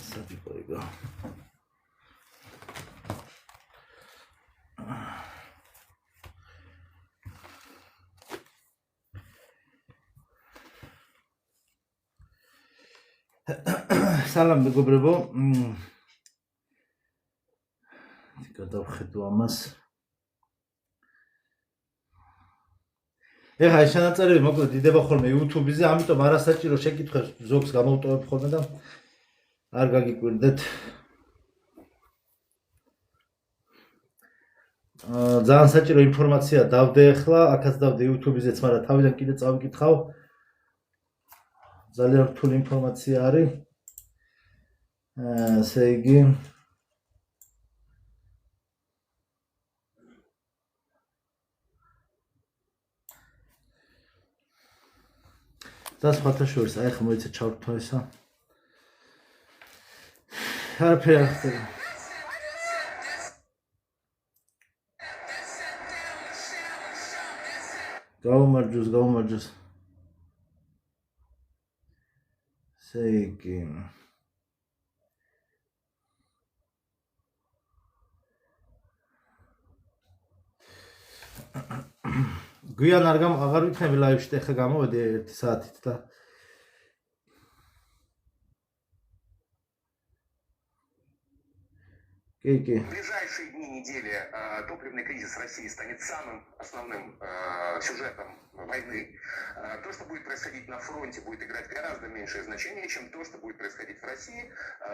Sabiqoiga. Salam მეგობრებო. გადავხედო ამას. ეხლა ეს ჩანაწერები მოკლედ იდება ხოლმე YouTube-ზე, ამიტომ არასაჭირო შეკითხვებს ზოგს გამოვტოვებ ხოლმე და არ გაგიკვირდეთ. ძალიან საჭირო ინფორმაცია დავდე ახლა, აქაც დავდე YouTube-ზეც, მაგრამ თავიდან კიდე წავიკითხავ. ძალიან რთული ინფორმაცია არის. ესე იგი და სხვათა შორის, აი ხა მოიცა ჩავრთვა ესა. არაფერი არ ხდება. გაუმარჯოს. ესე იგი გვიან აღარ ვიქნები ლაივში, ეხლა გამოვედი 1 საათით და კი. В ближайшие дни недели топливный кризис России станет самым основным сюжетом войны. То, что будет происходить на фронте, будет играть гораздо меньшее значение, чем то, что будет происходить в России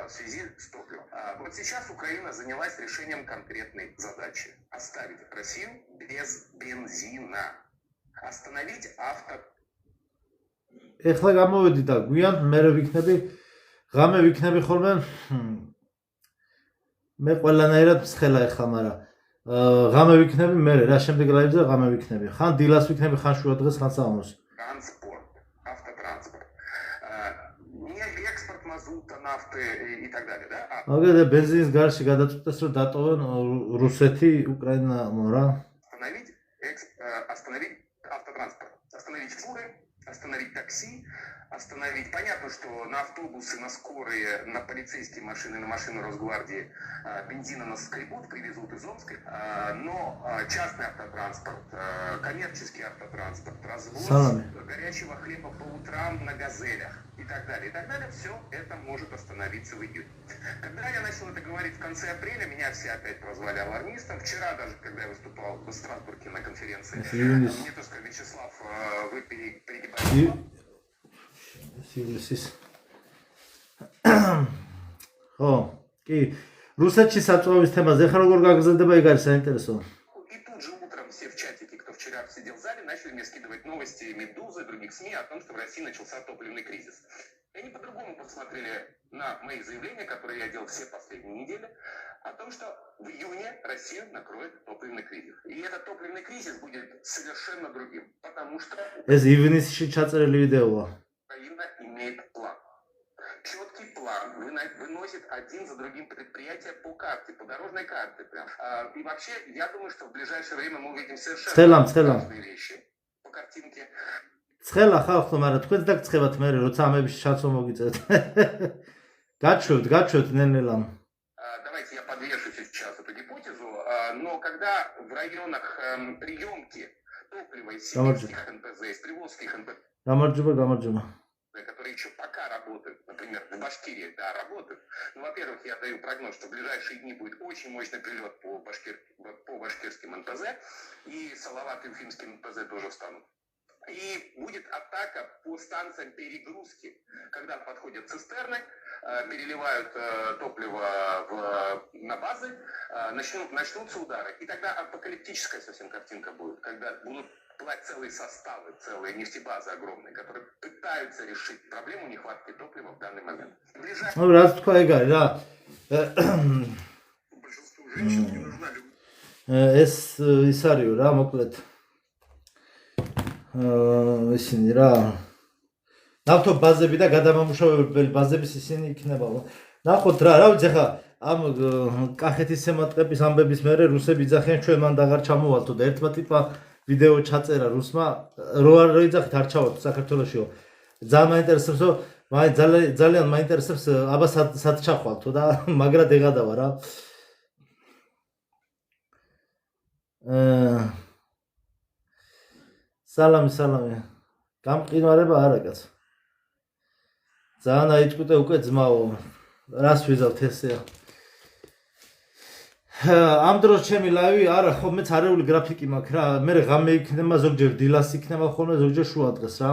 в связи с топливом. Вот сейчас Украина занялась решением конкретной задачи – оставить Россию без бензина. Остановить авто. ეხლა გამოვედი და გვიან მერე ვიქნები, ღამე ვიქნები ხოლმე. მე ყველანაირად მსხელა ეხლა, მაგრამ ღამე ვიქნები მერე, რა შემდეგ ლაივზე ღამე ვიქნები. ხან დილას ვიქნები, ხან შუა დღეს, ხან საღამოს. Транспорт, автотранспорт. Не экспорт мазута, нафты и так далее, да? მაგალითად ბენზინის გარშე გადაწყვეტეს, რომ დატოვენ რუსეთი, უკრაინა, რა. Остановить автотранспорт, остановить фуры, остановить такси, остановить. Понятно, что на автобусы, на скорые, на полицейские машины, на машины Росгвардии бензина нас скребут, привезут из Омска, но частный автотранспорт, коммерческий автотранспорт, развоз горячего хлеба по утрам на газелях и так далее, все это может остановиться в июне. Когда я начал это говорить в конце апреля, меня все опять прозвали алармистом. Вчера даже, когда я выступал в Страсбурге на конференции, мне тоже сказали: Вячеслав, вы перегибаете. კი. რუსეთში საწვავის თემაზე ახლა როგორ გაგრძელდება, ეგ არის საინტერესო. И тут же утром все в чатике, кто вчера сидел в зале, начали мне скидывать новости Медузы, других СМИ о том, что в России начался топливный кризис. И они по-другому посмотрели на мои заявления, которые я делал все последние недели, о том, что в июне Россию накроет топливный кризис. И этот топливный кризис будет совершенно другим, потому что Украина имеет план. Четкий план выносит один за другим предприятия по карте, по дорожной карте. Прям. И вообще, я думаю, что в ближайшее время мы увидим совершенно разные вещи по картинке. ცხელა ხალხო, მაგრამ თქვენც დაგცხებათ მე, როცა ამების ჩაცო მოგიწევთ. გაჩვევთ ნელ-ნელა. Давайте я подвешу сейчас эту гипотезу, но когда в районах приемки топлива из сибирских НПЗ, из приволжских НПЗ, გამარჯობა. которые еще пока работают, например, в Башкирии, да, работают. Ну, во-первых, я даю прогноз, что в ближайшие дни будет очень мощный прилет по башкирским НПЗ, и Салават и Уфимским НПЗ тоже встанут. И будет атака по станциям перегрузки, когда подходят цистерны, переливают топливо на базы, начнутся удары. И тогда апокалиптическая совсем картинка будет, когда будут плыть целые составы, целые нефтебазы огромные, которые пытаются решить проблему нехватки топлива в данный момент. Большинству женщин не нужна любовь. ეს არის რა, მოკლედ. ისინი რა. ნავთობ ბაზები და გადამამუშავებელი ბაზების ისინი იქნებაო. ნახოთ რა ვიცი ხა ამ კახეთის სემატყეპის ამბების მერე რუსები იძახიან ჩვენ მანდ აღარ ჩამოვალთო და ერთმა ტიპმა ვიდეო ჩაწერა რუსმა, რო არ იძახით არ ჩავალთ საქართველოშიო. ძალიან მაინტერესებსო მაინც ძალიან მაინტერესებს აბა სად ჩახვალთო და მაგრად ეღადავა რა. სალამი. გამყინვარება არა კაც. ძალიან აიჭკუტე უკვე ძმაო. რას ვიზავთ ესეა. ამ დროს ჩემი ლაივი არა ხო მეც არეული გრაფიკი მაქვს რა. მე ღამე იქნება ზოგჯერ დილას იქნება ხოლმე ზოგჯერ შუა დღეს რა.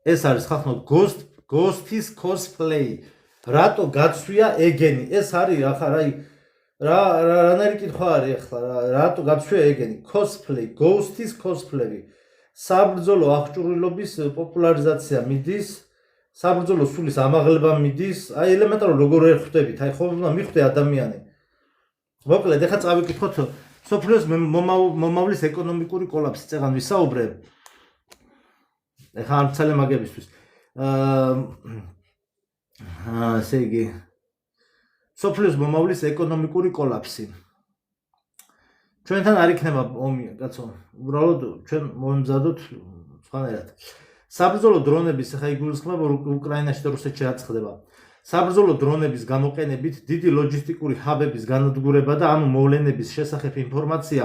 ეს არის ხახნო Ghost-ის cosplay. რატო გაცვია ეგენი? ეს არის ახლა რანაირი კითხვა არის ახლა რატო გაცვია ეგენი? Cosplay, Ghost-ის cosplay. საბრძოლო აღჭურვილობის პოპულარიზაცია მიდის, საბრძოლო სულის ამაღლება მიდის. აი ელემენტარულად როგორ ერხვდებით? აი ხომ უნდა მიხვდე ადამიანი. მოკლედ ეხლა წავიკითხოთ სოფლიოს მომავლის ეკონომიკური კოლაფსი წეგან ვისაუბრებ. ეხლა არ მცალე მაგებისთვის. ესე იგი სოფლიოს მომავლის ეკონომიკური კოლაფსი. ჩვენთან არ იქნება ომი, კაცო. უბრალოდ ჩვენ მომზადოთ სხვანაირად. საბრძოლო დრონების ახლა იგულისხმება უკრაინაში და რუსეთში რაც ხდება. საბრძოლო დრონების გამოყენებით დიდი ლოჯისტიკური ჰაბების განადგურება და ამ მოვლენების შესახებ ინფორმაცია,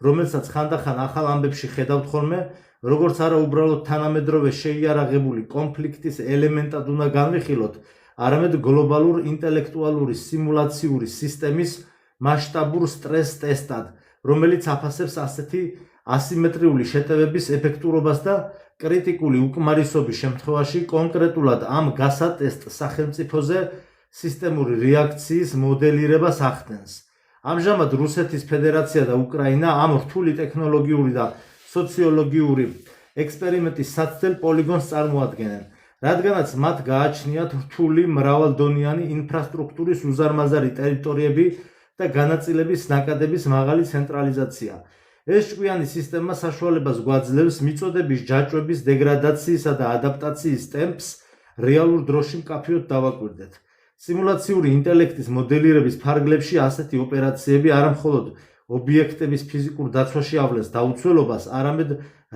რომელსაც ხანდახან ახალ ამბებში ხედავთ ხოლმე, როგორც არა უბრალოდ თანამედროვე შეიარაღებული კონფლიქტის ელემენტად უნდა განვიხილოთ, არამედ გლობალურ ინტელექტუალური სიმულაციური სისტემის მასშტაბურ სტრეს ტესტად, რომელიც აფასებს ასეთი ასიმეტრიული შეტევების ეფექტურობას და კრიტიკული უკმარისობის შემთხვევაში კონკრეტულად ამ გასატესტ სახელმწიფოზე სისტემური რეაქციის მოდელირებას ახდენს. ამჟამად რუსეთის ფედერაცია და უკრაინა ამ რთული ტექნოლოგიური და სოციოლოგიური ექსპერიმენტის საცდელ პოლიგონს წარმოადგენენ, რადგანაც მათ გააჩნიათ რთული მრავალდონიანი ინფრასტრუქტურის უზარმაზარი ტერიტორიები და განაწილების ნაკადების მაღალი ცენტრალიზაცია. ეს ჭკვიანი სისტემა საშუალებას გვაძლევს მიწოდების ჯაჭვების დეგრადაციისა და ადაპტაციის ტემპს რეალურ დროში მკაფიოდ დავაკვირდეთ. სიმულაციური ინტელექტის მოდელირების ფარგლებში ასეთი ოპერაციები არა მხოლოდ ობიექტების ფიზიკურ დაცვაში ავლენს დაუცველობას, არამედ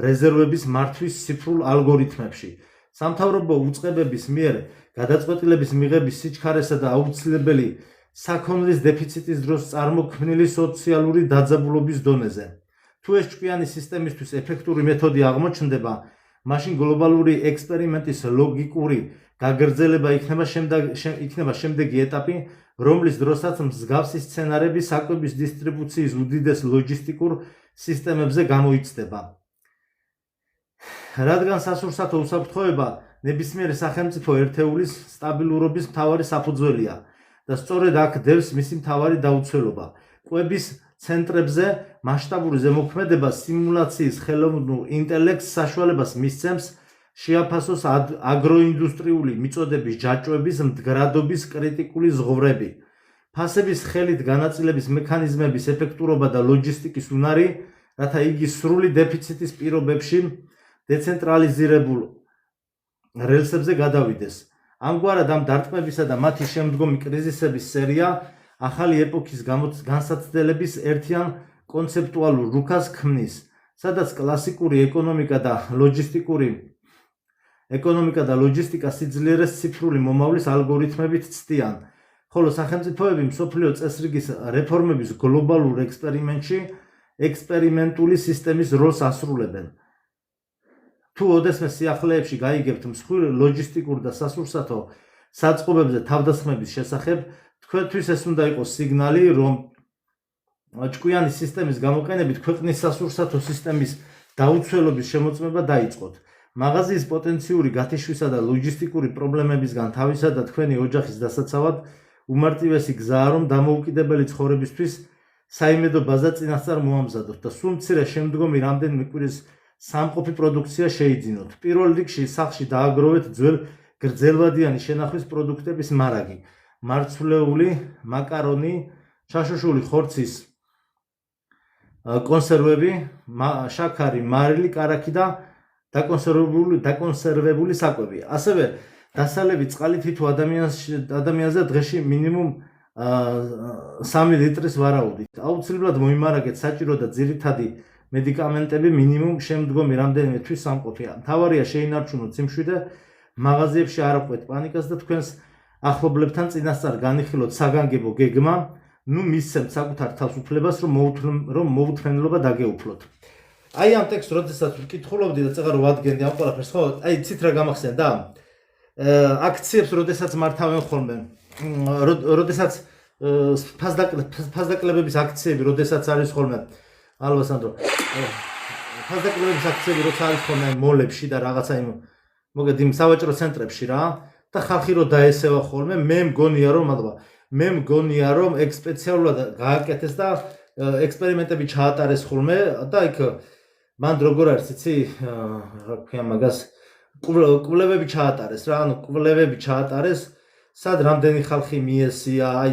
რეზერვების მართვის ციფრულ ალგორითმებში. სამთავრობო უწყებების მიერ გადაწყვეტილების მიღების სიჩქარესა და აუცილებელი საქონლის დეფიციტის დროს წარმოქმნილი სოციალური დაძაბულობის დონეზე. თუ ეს ჭკვიანი სისტემისთვის ეფექტური მეთოდი აღმოჩნდება, მაშინ გლობალური ექსპერიმენტის ლოგიკური გაგრძელება იქნება შემდეგი ეტაპი, რომლის დროსაც მსგავსი სცენარები საკვების დისტრიბუციის უდიდეს ლოჯისტიკურ სისტემებზე გამოიცდება. რადგან სასურსათო უსაფრთხოება ნებისმიერი სახელმწიფო ერთეულის სტაბილურობის მთავარი საფუძველია და სწორედ აქ დევს მისი მთავარი დაუცველობა. კვების ცენტრებზე მასშტაბური ზემოქმედება სიმულაციის ხელოვნურ ინტელექტს საშუალებას მისცემს შეაფასოს აგროინდუსტრიული მიწოდების ჯაჭვების მდგრადობის კრიტიკული ზღვრები, ფასების ხელით განაწილების მექანიზმების ეფექტურობა და ლოჯისტიკის უნარი, რათა იგი სრული დეფიციტის პირობებში დეცენტრალიზირებულ რელსებზე გადავიდეს. ამგვარად ამ დარტყმებისა და მათი შემდგომი კრიზისების სერია ახალი ეპოქის განსაცდელების ერთიან კონცეპტუალურ რუქას ქმნის, სადაც კლასიკური ეკონომიკა და ლოჯისტიკა სიძლიერეს ციფრული მომავლის ალგორითმებით ცდიან, ხოლო სახელმწიფოები მსოფლიო წესრიგის რეფორმების გლობალურ ექსპერიმენტში ექსპერიმენტული სისტემის როლს ასრულებენ. თუ ოდესმე სიახლეებში გაიგებთ მსხვილ ლოჯისტიკურ და სასურსათო საწყობებზე თავდასხმების შესახებ, თქვენთვის ეს უნდა იყოს სიგნალი, რომ ჭკვიანი სისტემის გამოყენებით ქვეყნის სასურსათო სისტემის დაუცველობის შემოწმება დაიწყოთ. მაღაზიის პოტენციური გათიშვისა და ლოჯისტიკური პრობლემებისგან თავისა და თქვენი ოჯახის დასაცავად უმარტივესი გზაა, რომ დამოუკიდებელი ცხოვრებისთვის საიმედო ბაზა წინასწარ მოამზადოთ და სულ მცირე შემდგომი რამდენიმე კვირის სამყოფი პროდუქცია შეიძინოთ. პირველ რიგში სახლში დააგროვეთ ძველ გრძელვადიანი შენახვის პროდუქტების მარაგი, მარცვლეული, მაკარონი, ჩაშოშული ხორცის კონსერვები, შაქარი, მარილი, კარაქი და დაკონსერვებული საკვები. ასევე დასალევი წყალი თითო ადამიანზე დღეში მინიმუმ 3 ლიტრის ვარაუდით. აუცილებლად მოიმარაგეთ საჭირო და ძირითადი მედიკამენტები მინიმუმ შემდგომი რამდენიმე თვის სამყოფია. მთავარია შეინარჩუნოთ სიმშვიდე და მაღაზიებში არ აყვეთ პანიკას და თქვენს ახლობლებთან წინასწარ განიხილოთ საგანგებო გეგმა, მისცემთ საკუთარ თავს უფლებას, რომ მოუთმენლობა დაგეუფლოთ. აი ამ ტექსტს როდესაც ვკითხულობდი და წეღარ ვადგენდი ამ ყველაფერს, ხო, აი ცით რა გამახსენდა? აქციებს როდესაც მართავენ ხოლმე, როდესაც ფასდაკლებების აქციები, როდესაც არის ხოლმე, ალბასანდრო, ფასდაკლებების აქციები როცა არის ხოლმე მოლებში და რაღაცა მოგეთ იმ სავაჭრო ცენტრებში რა და ხალხი რო დაესევა ხოლმე, მე მგონია რომ ეგ სპეციალურად გააკეთეს და ექსპერიმენტები ჩაატარეს ხოლმე და იქ მან როგორ არის იცი რა ქვია მაგას კვლევები ჩაატარეს რა, ანუ კვლევები ჩაატარეს, სად რამდენი ხალხი მიესია, აი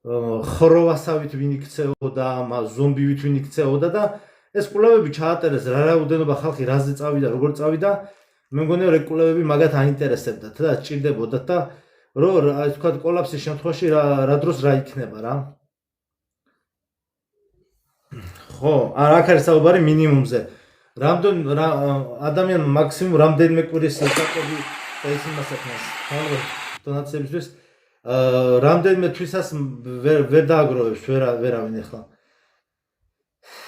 ხროვასავით ვინ იქცეოდა, ზომბივით ვინ იქცეოდა და ეს კვლევები ჩაატარეს, რა რაოდენობა ხალხი რაზე წავიდა, როგორ წავიდა, მე მგონია რომ კვლევები მაგათ აინტერესებდათ და სჭირდებოდათ და რომ აი თქვა კოლაფსის შემთხვევაში რა დროს რა იქნება რა. ხო, აქ არის საუბარი მინიმუმზე. ადამიანმა მაქსიმუმ რამდენიმე კვირის საკვები და ის იმას აკეთებს. დონაციებისთვის რამდენიმე თვისას ვერ დააგროვებს ვერავინ ახლა.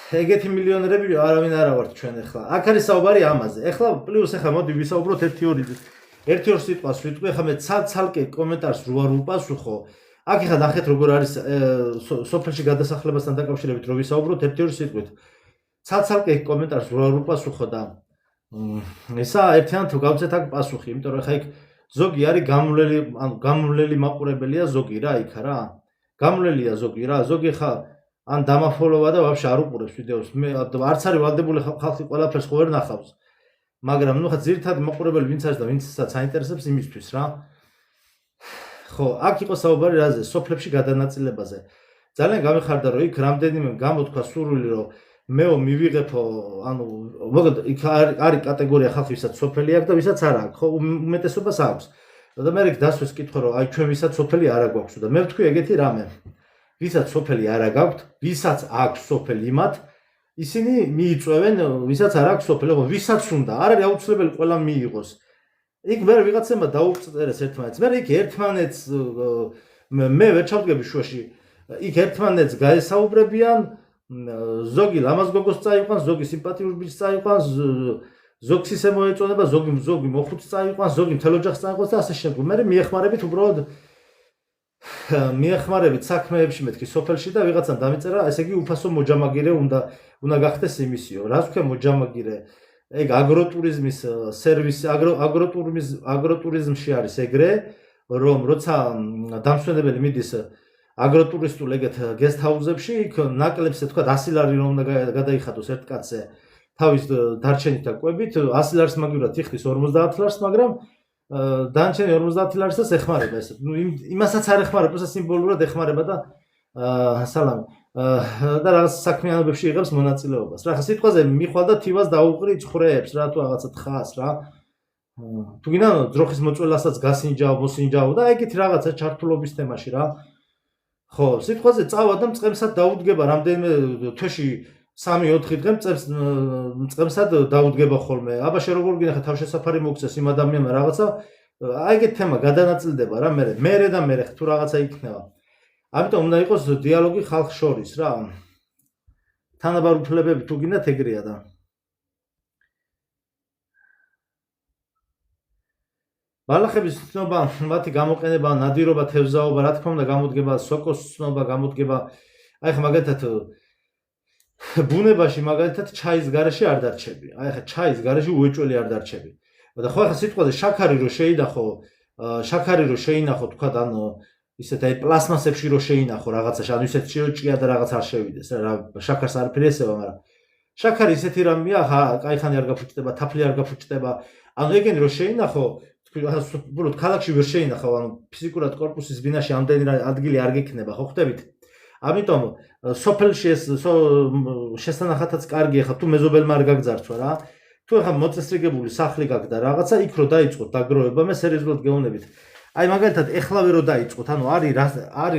ეგეთი მილიონერები არავინ არა ვართ ჩვენ ახლა. აქ არის საუბარი ამაზე. ახლა პლუს ახლა მოდი ვისაუბროთ ერთი-ორ სიტყვას ვიტყვი, ახლა მე ცალკე კომენტარს რო არ ვუპასუხო. აქ ახლა ნახეთ როგორ არის სოფელში გადასახლებასთან დაკავშირებით რო ვისაუბროთ ერთი-ორ სიტყვით. ცალკე კომენტარს რო არ ვუპასუხო და ისა ერთიანად გავცეთ აქ პასუხი, იმიტომ რომ ახლა იქ ზოგი არის გამულელი მაყურებელია ზოგი რა იქა რა. გამულელია ზოგი რა, ზოგი ხა ან დამაფოლოვა და ვაფშე არ უყურებს ვიდეოს. მე არც არის ვალდებული ხალხი ყველაფერს ხო ვერ ნახავს. მაგრამ ნუ ხა ძირითადად მაყურებელი ვინც არის და ვინცაც აინტერესებს იმისთვის რა. ხო, აქ იყო საუბარი რაზე? სოფლებში გადანაწილებაზე. ძალიან გამიხარდა რომ იქ რამდენიმე გამოთქვა სურვილი რომ მეო მივიღებო, ანუ მოგეთ იქ არის კატეგორია ხალხი ვისაც სოფელი აქვს და ვისაც არ აქვს. ხო, უმეტესობას აქვს. და მე იქ დასვეს კითხო რომ აი ჩვენ ვისაც სოფელი არ აქვს და მე ვთქვი ეგეთი რამე. ვისაც სოფელი არ აქვს, ვისაც აქვს სოფელი მათ, ისინი მიიწვევენ, ვისაც არ აქვს სოფელი, ხო, ვისაც უნდა, არ არის აუცილებელი ყველა მიიღოს. იქ მე ვიღაცებმა დაუწერეს ერთმანეთს. მე იქ ერთმანეთს მე ვერ ჩავდგები შუაში. იქ ერთმანეთს გაესაუბრებიან, ზოგი ლამაზ გოგოს წაიყვანს, ზოგი სიმპათიურ ბიჭს წაიყვანს, ზოგს ისე მოეწონება, ზოგი მოხუცს წაიყვანს, ზოგი მთელ ოჯახს წაიყვანს და ასე შემდეგ. მე მიეხმარებით უბრალოდ მიეხმარებით საქმეებში მეთქი სოფელში და ვიღაცამ დამიწერა, ესე იგი უფასო მოჯამაგირე უნდა გახდეს იმისიო. რას ქვია მოჯამაგირე? ეგ აგროტურიზმის სერვისი, აგროტურიზმში არის ეგრე, რომ როცა დამსვენებელი მიდის აგროტურისტულ ეგეთ გესტ ჰაუსებში, იქ ნაკლებს თქვა 100 ლარი რომ უნდა გადაიხადოს ერთ კაცზე თავის დარჩენით და კვებით, 100 ლარს მაგივრად იხდის 50 ლარს, მაგრამ დანარჩენი 50 ლარსაც ეხმარება ესე. ნუ იმასაც არ ეხმარება, просто სიმბოლურად ეხმარება და სალამი. და რაღაც საქმიანობებში იღებს მონაწილეობას. რა ხა სიტყვაზე მიხვალ და თივას დაუყრი ცხრეებს რა თუ რაღაცა თხას რა. თუ გინდა ძროხის მოწველასაც გასინჯაო, მოსინჯაო და ეგეთი რაღაცა ჩართულობის თემაში რა. ხო, სიტყვაზე წავა და მწყემსად დაუდგება რამდენიმე თვეში 3-4 დღე მწყემსად დაუდგება ხოლმე. აბა შე როგორ გინახა თავშესაფარი მოგცეს იმ ადამიანმა რაღაცა, აი ეგეთ თემა გადანაწილდება რა მე თუ რაღაცა იქნება. ამიტომ უნდა იყოს დიალოგი ხალხს შორის რა. თანაბარ უფლებები თუ გინდათ ეგრეა და. ბალახების ცნობა, მათი გამოყენება, ნადირობა, თევზაობა, რა თქმა უნდა გამოდგება, სოკოს ცნობა, გამოდგება. აი ხა მაგალითად ბუნებაში მაგალითად ჩაის გარეშე არ დარჩები. აი ხა ჩაის გარეშე უეჭველი არ დარჩები. და ხო ხა სიტყვაზე შაქარი რო შეინახო თქვა ან ისეთ აი პლასმასებში რო შეინახო რაღაცაში, ანუ ისეთ ჭია და რაღაც არ შევიდეს რა, შაქარს არაფერი ესევა, მაგრამ შაქარი ისეთი რამეა, ხა კაიხანი არ გაფუჭდება, თაფლი არ გაფუჭდება. ანუ ეგენი რო შეინახო, თქვი უბრალოდ ქალაქში ვერ შეინახავ, ანუ ფიზიკურად კორპუსის ბინაში ამდენი ადგილი არ გექნება, ხო ხვდებით? ამიტომ სოფელში ეს შესანახათაც კარგია, ხა თუ მეზობელმა არ გაგძარცვა რა. თუ ხა მოწესრიგებული სახლი გაქვს და რაღაცა, იქ რო დაიწყოთ დაგროვება, მე სერიოზულად გეუბნებით. აი მაგალითად ეხლავე რო დაიწყოთ, ანუ არის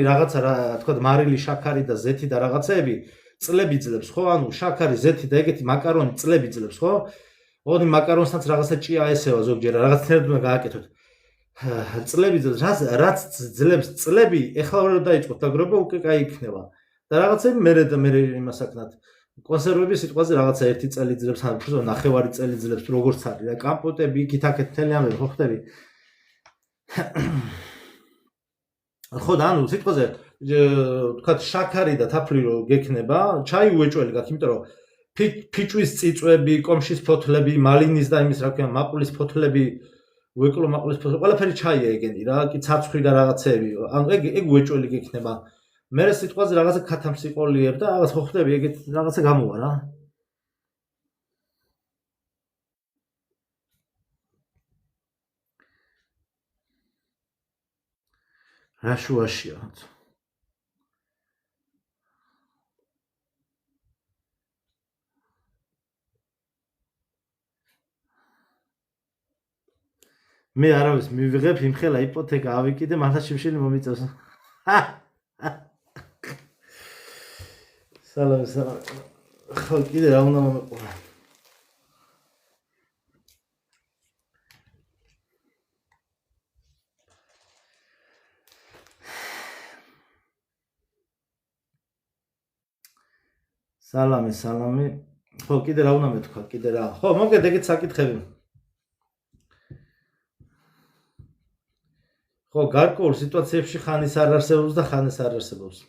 რაღაცა რა თქვა მარილი, შაქარი და ზეთი და რაღაცეები წლები ძლებს, ხო? ანუ შაქარი, ზეთი და ეგეთი მაკარონი წლები ძლებს, ხო? ოღონდ მაკარონსაც რაღაცა ჭია ესევა ზოგჯერ, რაღაცნაირად უნდა გააკეთოთ. წლები ძლებს, რაც ძლებს წლები, ეხლავე რო დაიწყოთ დაგროება უკვე კაი იქნება. და რაღაცები მე იმას აკნათ. კონსერვები სიტყვაზე რაღაცა 1 წელი ძლებს, ან უფრო 9 წელი ძლებს, როგორც არის და კამპოტები იქით აქეთ მთელი ამბები ხო ხდები? ხო და ანუ სიტყვაზე თქვა შაქარი და თაფლი რო გექნება, ჩაი უეჭველი გაქვს, იმიტომ რომ ფიჭვის წიწვები, კომშის ფოთლები, მალინის და იმის რა ქვია, მაყულის ფოთლები, უეკლო მაყულის ფოთლები, ყველაფერი ჩაია ეგენი რა, კი ცაცხვი და რაღაცეები. ანუ ეგ უეჭველი გექნება. მე სიტყვაზე რაღაცა ქათამსიყოლიებ და რაღაც ხო ხდები, ეგეთ რაღაცა გამოვა რა. რა შუაშია? მე არავის მივიღებ იმხელა იპოთეკა ავიკიდე, მართლა შიმშილი მომიწევს. სალამი. ხო კიდე რა უნდა მომეყვა? სალამი. ხო კიდე რა უნდა მეთქვა? კიდე რა? ხო, მოგეთ ეგეთ საკითხები. ხო, გარკვეულ სიტუაციებში ხანის არ არსებობს და ხანის არ არსებობს.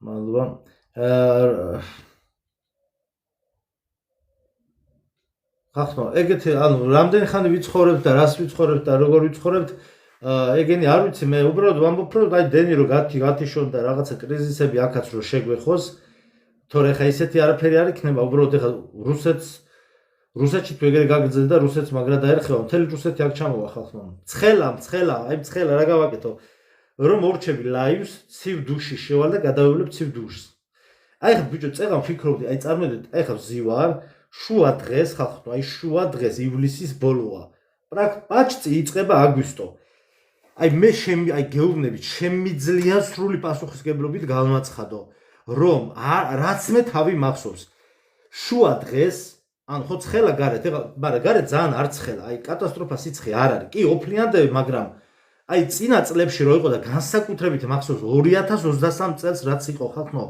მადლობა. ხახტო, ეგეთი, ანუ რამდენი ხანი ვიცხოვრებთ და რას ვიცხოვრებთ და როგორ ვიცხოვრებთ, ეგენი არ ვიცი, მე უბრალოდ ვამბობ, რომ აი დენი რო გათიშონ და რაღაცა კრიზისები აქაც რო შეგვეხოს, თორე ხა ისეთი არაფერი არ იქნება, უბრალოდ ეხა რუსეთში თუ ეგრე გაგრძელდა და რუსეთს მაგრა დაერხევა, მთელი რუსეთი აქ ჩამოვა ხალხმა. ცხელა რა გავაკეთო? რომ მორჩები ლაივს, ცივ დუში შევალ და გადავევლებ ცივ დუშს. აი ხა ბიჭო, წეღან ფიქრობდი, აი წარმოდეთ, აი ხა ვზივარ, შუა დღეს ხალხო, აი შუა დღეს ივლისის ბოლოა. პაჭწი იწყება აგვისტო. აი მე აი გეუბნებით, შემიძლია სრული პასუხისგებლობით გავმაცხადო, რომ რაც მე თავი მახსოვს. შუა დღეს, ან ხო ცხელა გარეთ, მაგრამ გარეთ ძალიან არ ცხელა, აი კატასტროფა სიცხე არ არის. კი, ოფლიანდები, მაგრამ აი წინა წლებში რო იყო და განსაკუთრებით მახსოვს 2023 წელს რაც იყო ხალხო.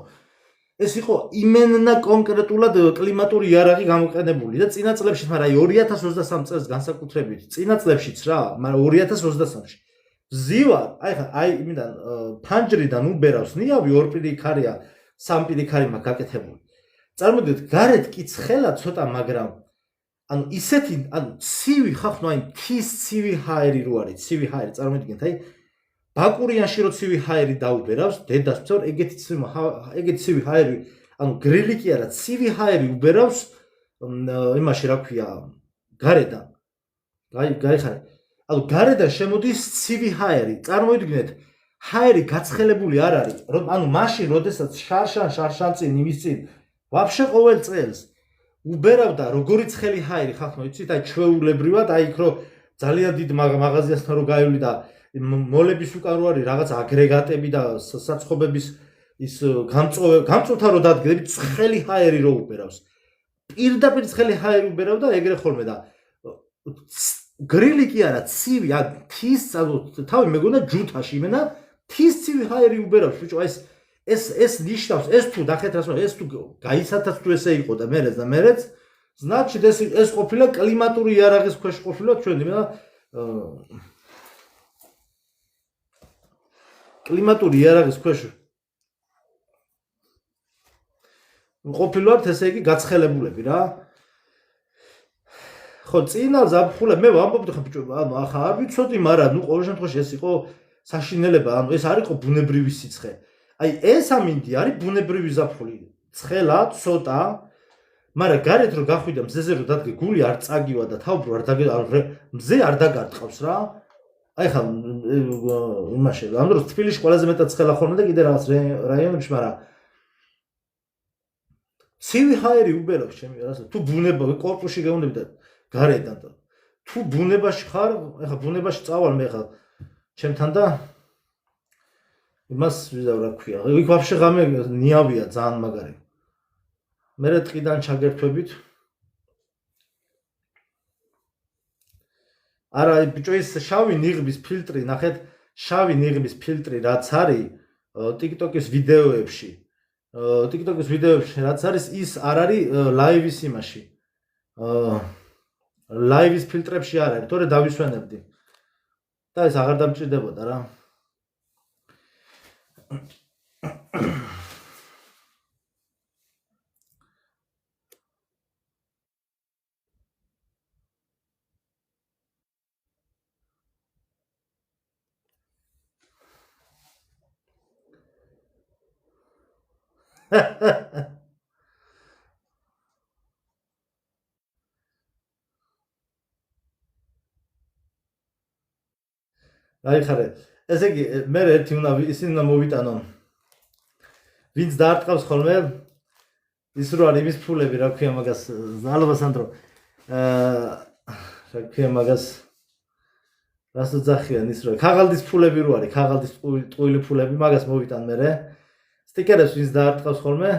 ეს იყო იმენნა კონკრეტულად კლიმატური იარაღი გამოყენებული და წინა წლებშიც, მაგრამ აი 2023 წელს განსაკუთრებით, წინა წლებშიც რა, მაგრამ 2023-ში. ზივარ, აი იმიდან ფანჯრიდან უბერავს ნიავი, ორ პირი ქარია, სამ პირი ქარი მაქვს გაკეთებული. წარმოდიეთ, გარეთ კი ცხელა ცოტა, მაგრამ ანუ ისეთი, ანუ ცივი ხახნო, აი თის ცივი ჰაერი რო არის, ცივი ჰაერი, წარმოვიდგინეთ, აი ბაკურიანში რო ცივი ჰაერი დაუბერავს, დედას ვწორ, ეგეთი ცივი ჰაერი, ანუ გრილი კი არა, ცივი ჰაერი უბერავს იმაში რა ქვია, გარედან. გაიხარე. ანუ გარედან შემოდის ცივი ჰაერი. წარმოვიდგინეთ, ჰაერი გაცხელებული არ არის, ანუ მაშინ, როდესაც შარშან წინ იმის წინ, ვაფშე ყოველ წელს უბერავდა როგორი ცხელი ჰაერი, ხახნო, იცით, აი ჩვეულებრივად, აი იქ რო ძალიან დიდ მაღაზიასთან რო გაივლი და მოლების უკან რო არის რაღაც აგრეგატები და საცხობების ის გამწვთა რო დადგები, ცხელი ჰაერი რო უბერავს. პირდაპირ ცხელი ჰაერი უბერავდა ეგრე ხოლმე და გრილი კი არა, ცივი, თის, თავი მეგონა ჯუთაში იმენა, თის ცივი ჰაერი უბერავს, ბიჭო, ეს ნიშნავს, ეს თუ დახეთ რას, ეს თუ გაისათაც თუ ესე იყო და მერეც, значит ეს ყოფილა კლიმატური იარაღის ქვეშ ყოფილა ჩვენ იმენა კლიმატური იარაღის ქვეშ ყოფილვართ, ესე იგი გაცხელებულები რა. ხო, წინა ზაფხულზე მე ვამბობდი ხო ბიჭო, ანუ ახლა არ ვიცოდი, მაგრამ ნუ ყოველ შემთხვევაში ეს იყო საშინელება, ანუ ეს არ იყო ბუნებრივი სიცხე. აი ეს ამინდი არის ბუნებრივი ზაფხული. ცხელა, ცოტა, მაგრამ გარეთ რო გახვიდა მზეზე რო დადგე, გული არ წაგივა და თავბრო არ მზე არ დაგარტყავს რა. აი ხა იმაში ამ დროს თბილისში ყველაზე მეტად ცხელა ხოლმე და კიდე რაღაც რაიონებში, მაგრამ ცივი ჰაერი უბერავს ჩემი რაღაცა თუ ბუნება კორპუსში გეუნდები და გარედან და თუ ბუნებაში ხარ, ეხა ბუნებაში წავალ მე ხა ჩემთან და იმას ვიზავ რა ქვია. იქ ვაფშე ღამე ნიავია ძალიან მაგარი. მერე ტყიდან ჩაგერთვებით. არა, ბიჭო ის შავი ნიღბის ფილტრი, ნახეთ, შავი ნიღბის ფილტრი რაც არის TikTok-ის ვიდეოებში. TikTok-ის ვიდეოებში რაც არის, ის არ არის ლაივის იმაში. ლაივის ფილტრებში არ არის, თორე დავისვენებდი. და ეს აღარ დამჭირდებოდა რა. აიხარე, ესე იგი მე ერთი უნდა ისინი უნდა მოვიტანო. ვინც დაარტყავს ხოლმე ის რო არის იმის ფულები, რა ქვია მაგას, ალბათ სანდრო. რა ქვია მაგას რას უძახიან ის რო ქაღალდის ფულები რო არის, ქაღალდის ტყუილი ფულები, მაგას მოვიტან მე. სტიკერებს ვინც დაარტყავს ხოლმე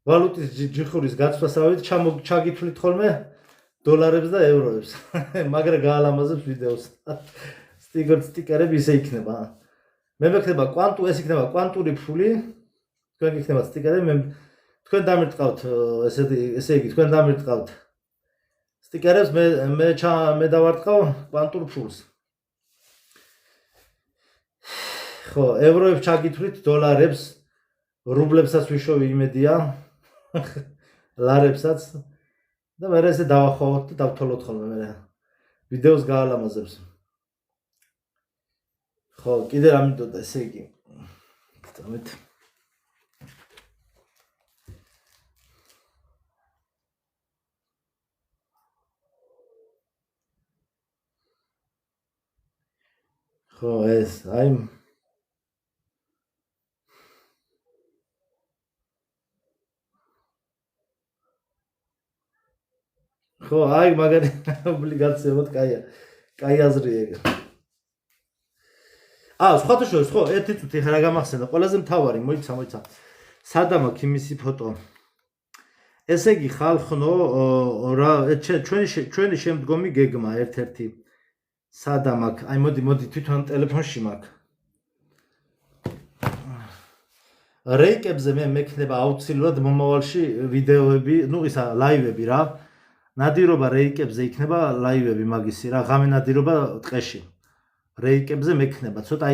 ვალუტის ჯიხურის გაცვლასავით ჩაგითვლით ხოლმე დოლარებს და ევროებს. მაგრა გაალამაზებს ვიდეოს. სტიკერები ისე იქნება. მე მეკნება ეს იქნება კვანტური ფული. თქვენ იქნება სტიკერები, თქვენ დამირტყავთ ესე იგი თქვენ დამირტყავთ სტიკერებს, მე დავარტყავ კვანტურ ფულს. ხო, ევროებს ჩაგითვლით, დოლარებს, რუბლებსაც ვიშოვი იმედია, ლარებსაც და მე ესე დავახოვოთ და დავთვალოთ ხოლმე მე ვიდეოს გაალამაზებს. ხო, კიდე რა მინდოდა ესე იგი. დამეთ. ხო, ეს აი ხო, აი მაგარი ობლიგაციებად კაია. კაი აზრია ეგ. სხვათა შორის ხო, ერთი წუთი ხა რა გამახსენდა, ყველაზე მთავარი, მოიცა. სადამ აქ იმისი ფოტო. ესე იგი ხალხნო, რა ჩვენი შემდგომი გეგმა ერთ-ერთი. სადამ აქ, აი მოდი თვითონ ტელეფონში მაქვს. რეიკებზე მე მექნება აუცილებლად მომავალში ვიდეოები, ნუ ისა ლაივები რა. ნადირობა რეიკებზე იქნება ლაივები მაგისი რა, ღამე ნადირობა ტყეში. რეიკებზე მექნება, ცოტა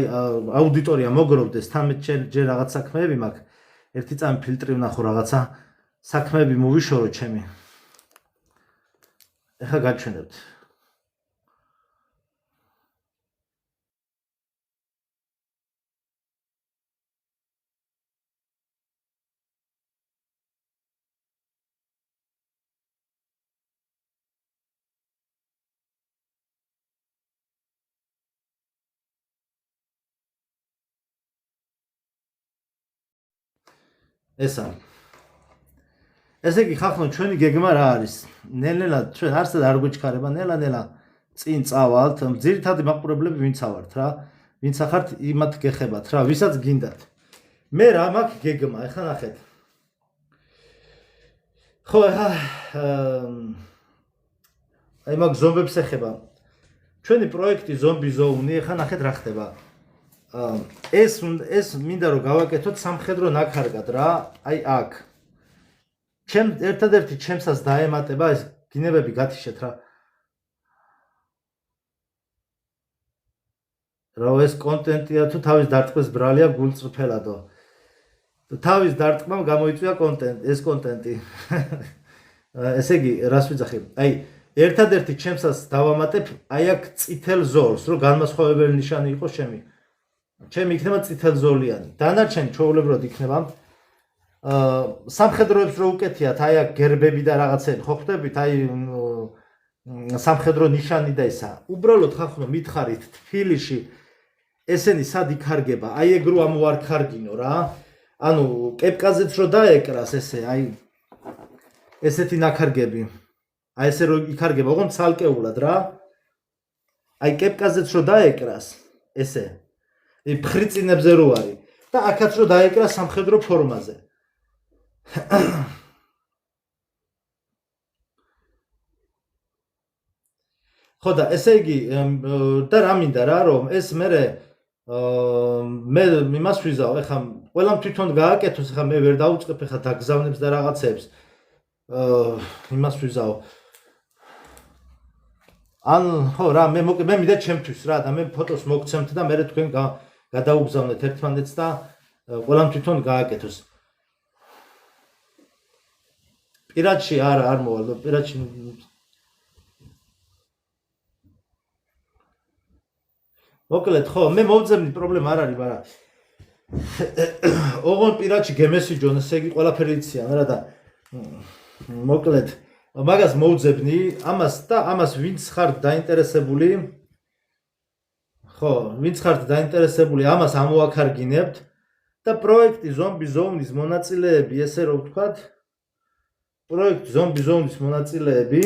აუდიტორია მოგროვდეს, თან ჯერ რაღაც საქმეები მაქვს. ერთი წამი ფილტრი ვნახო რაღაცა, საქმეები მოვიშორო ჩემი. ეხა გაჩვენებთ. ესე იგი ხახნო ჩვენი გეგმა რა არის? ნელ-ნელა ჩვენ არსად არ გვიჩქარება, ნელა-ნელა წინ წავალთ, ძირითადი მაყურებლები ვინც ავართ რა, ვინც ახართ იმათ გეხებათ რა, ვისაც გინდათ. მე რა მაქვს გეგმა, ეხლა ნახეთ. ხო, ეხლა აი მაგ ზომბებს ეხება. ჩვენი პროექტი ზომბი ზოუნი, ეხლა ნახეთ რა ხდება. ეს მინდა რომ გავაკეთოთ სამხედრო ნაქარგად რა, აი აქ. ერთადერთი ჩემსაც დაემატება ეს გინებები გათიშეთ რა. რა ეს კონტენტია თუ თავის დარტყმის ბრალია გულწრფელადო. თავის დარტყმამ გამოიწვია ეს კონტენტი. ესე იგი, რას ვიძახი? აი, ერთადერთი ჩემსაც დავამატებ აი აქ წითელ ზოლს, რომ განმასხვავებელი ნიშანი იყოს ჩემი. ჩემი იქნება წითელზოლიანი. დანარჩენი ჩვეულებრივად იქნება სამხედროებს რო უკეთიათ, აი აქ გერბები და რაღაცები, ხო ხვდებით, აი სამხედრო ნიშანი და ისა. უბრალოდ ხახუნო მითხარით თბილისში ესენი სად იქარგება? აი ეგ რო ამოარქარგინო რა. ანუ კეპკაზეც რო დაეკრას ესე, აი ესეთი ნაქარგები. აი ესე რო იქარგება, ოღონდ ცალკეულად რა. აი კეპკაზეც რო დაეკრას ესე. ფხრიწინებზე რო არის და აქაც რო დაეკრას სამხედრო ფორმაზე. ხო და ესე იგი და რა მინდა რა რომ ეს მე იმას ვიზავ ეხა ყველამ თვითონ გააკეთოს ეხა მე ვერ დაუწყებ ეხა დაგზავნებს და რაღაცებს იმას ვიზავ ან ხო რა მე მინდა ჩემთვის რა და მე ფოტოს მოგცემთ და მე თქვენ გადაუგზავნეთ ერთმანეთს და ყველამ თვითონ გააკეთოს პირადში არ მოვალ პირადში მოკლედ ხო მე მოვძებნი პრობლემა არ არის მაგრამ ოღონდ პირადში გემესიჯონ ესე იგი ყველაფერი იციან რა და მოკლედ მაგას მოვძებნი ამას ვინც ხართ დაინტერესებული ხო ვინც ხართ დაინტერესებული ამას ამოაქარგინებთ და პროექტი ზომბი ზონის მონაწილეები ესე რომ ვთქვათ პროექტი ზომბი ზონის მონაწილეები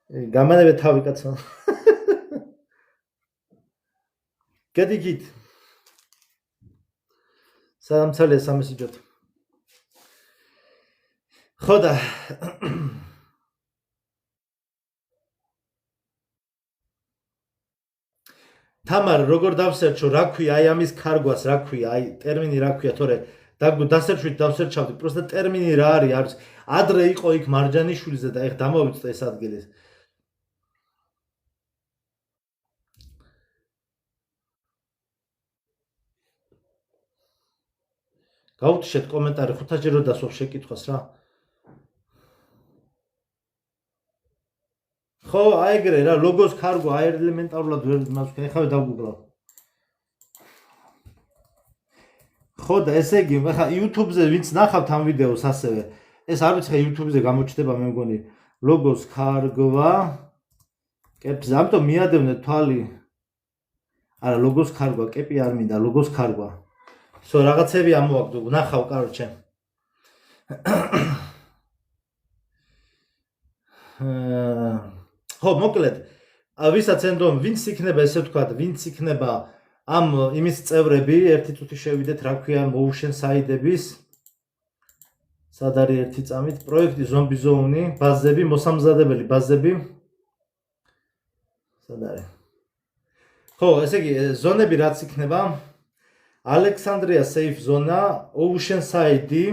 გამანევე თავი კაცო გედიგით სამცალე სამესიჯოთ ხო და თამარ როგორ დავსერჩო რა ქვია აი ამის ქარგვას რა ქვია აი ტერმინი რა ქვია თორე დასერჩვით დავსერჩავდი პროსტა ტერმინი რა არის ადრე იყო იქ მარჯანიშვილზე და ეხ დამოვიწყდა ეს ადგილი გავუთიშეთ კომენტარი 5-ჯერ რო დასვავ შეკითხვას რა ხო აი ეგრე რა ლოგოს ქარგვა აი ელემენტარულად ვერ მას ეხავე დავგუგლავ ხო და ესე იგი ხა YouTube-ზე ვინც ნახავთ ამ ვიდეოს ასევე ეს არ ვიცი ხა YouTube-ზე გამოჩნდება მე მგონი ლოგოს ქარგვა კეპს ამიტომ მიადევნეთ თვალი არა ლოგოს ქარგვა კეპი არ მინდა ლოგოს ქარგვა სო რაღაცები ამოვაგდო ნახავ კაროჩე ხო მოკლედ ვისაც ენდომ ვინც იქნება ესე ვთქვათ ვინც იქნება ამ იმის წევრები ერთი წუთი შევიდეთ რა ქვია მოუშენ საიდების სად არის ერთი წამით პროექტი ზომბი ზოუნი ბაზები მოსამზადებელი ბაზები სად არის ხო ესე იგი ზონები რაც იქნება ალექსანდრია сейф ზონა ოუშენ საიდი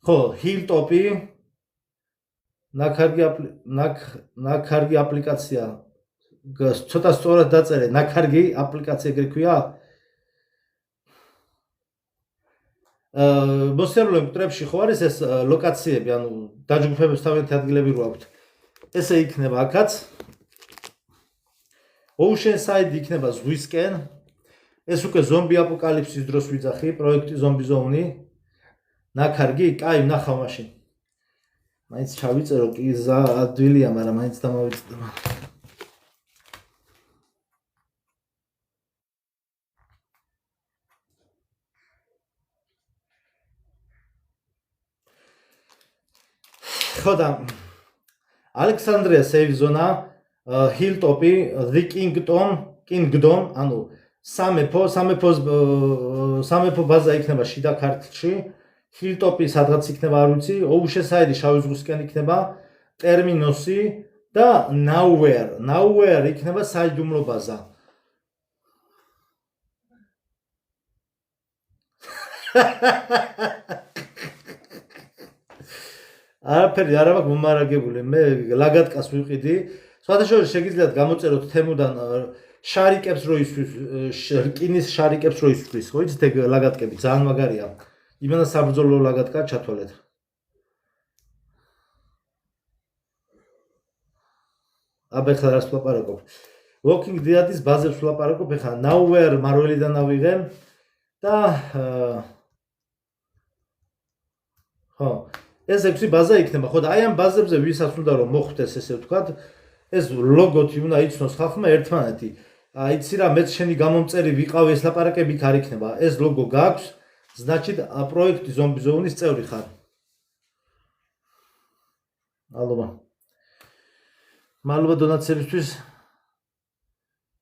ხო ჰილტოპი ნაქარგი აპლიკაცია ცოტა სწორად დაწერე ნაქარგი აპლიკაცია ეგრე ქვია მოსიარულე მტრებში ხო არის ეს ლოკაციები ანუ დაჯგუფებებს თავიანთი ადგილები რო აქვთ ესე იქნება აქაც ოუშენ საიდი იქნება ზღვისკენ ეს უკვე ზომბი აპოკალიფსის დროს ვიძახი პროექტი ზომბი ზოუნი ნაქარგი კაი ვნახავ მაშინ მაინც ჩავიწერო კი ადვილია მაგრამ მაინც დამოვიწყდება ხო და ალექსანდრია сейф ზონა ჰილტოპი the kingdom ანუ სამეფო ბაზა იქნება შიდა ქართლში ჰილტოპი სადღაც იქნება არ ვიცი ოუშენ საიდი შავი ზღვისკენ იქნება ტერმინოსი და nowhere იქნება საიდუმლო ბაზა არაფერი არ აქვს მომარაგებული მე ლაგატკას ვიყიდი სხვადასხვა შეგიძლიათ გამოწეროთ თემუდან შარიკებს რო ისვრის რკინის შარიკებს რო ისვრის ხო იცით ეგ ლაგატკები ძალიან მაგარია იმენა საბრძოლო ლაგატკა ჩათვალეთ აბა ხა რას ვლაპარაკობ Walking Dead-ის ბაზებს ვლაპარაკობ ხა nowhere მარველიდან ავიღე და ხო. ეს 6 ბაზა იქნება, ხო და აი ამ ბაზებზე ვისაც უნდა რომ მოხვდეს ესე ვთქვათ, ეს ლოგოთი უნდა იცნოს ხალხმა ერთმანეთი. აიცი რა, მეც შენი გამომწერი ვიყავი, ეს ლაპარაკები იქ არ იქნება. ეს ლოგო გაქვს, значит, პროექტი ზომბი ზონის წევრი ხარ. მადლობა. მადლობა დონაციებისთვის.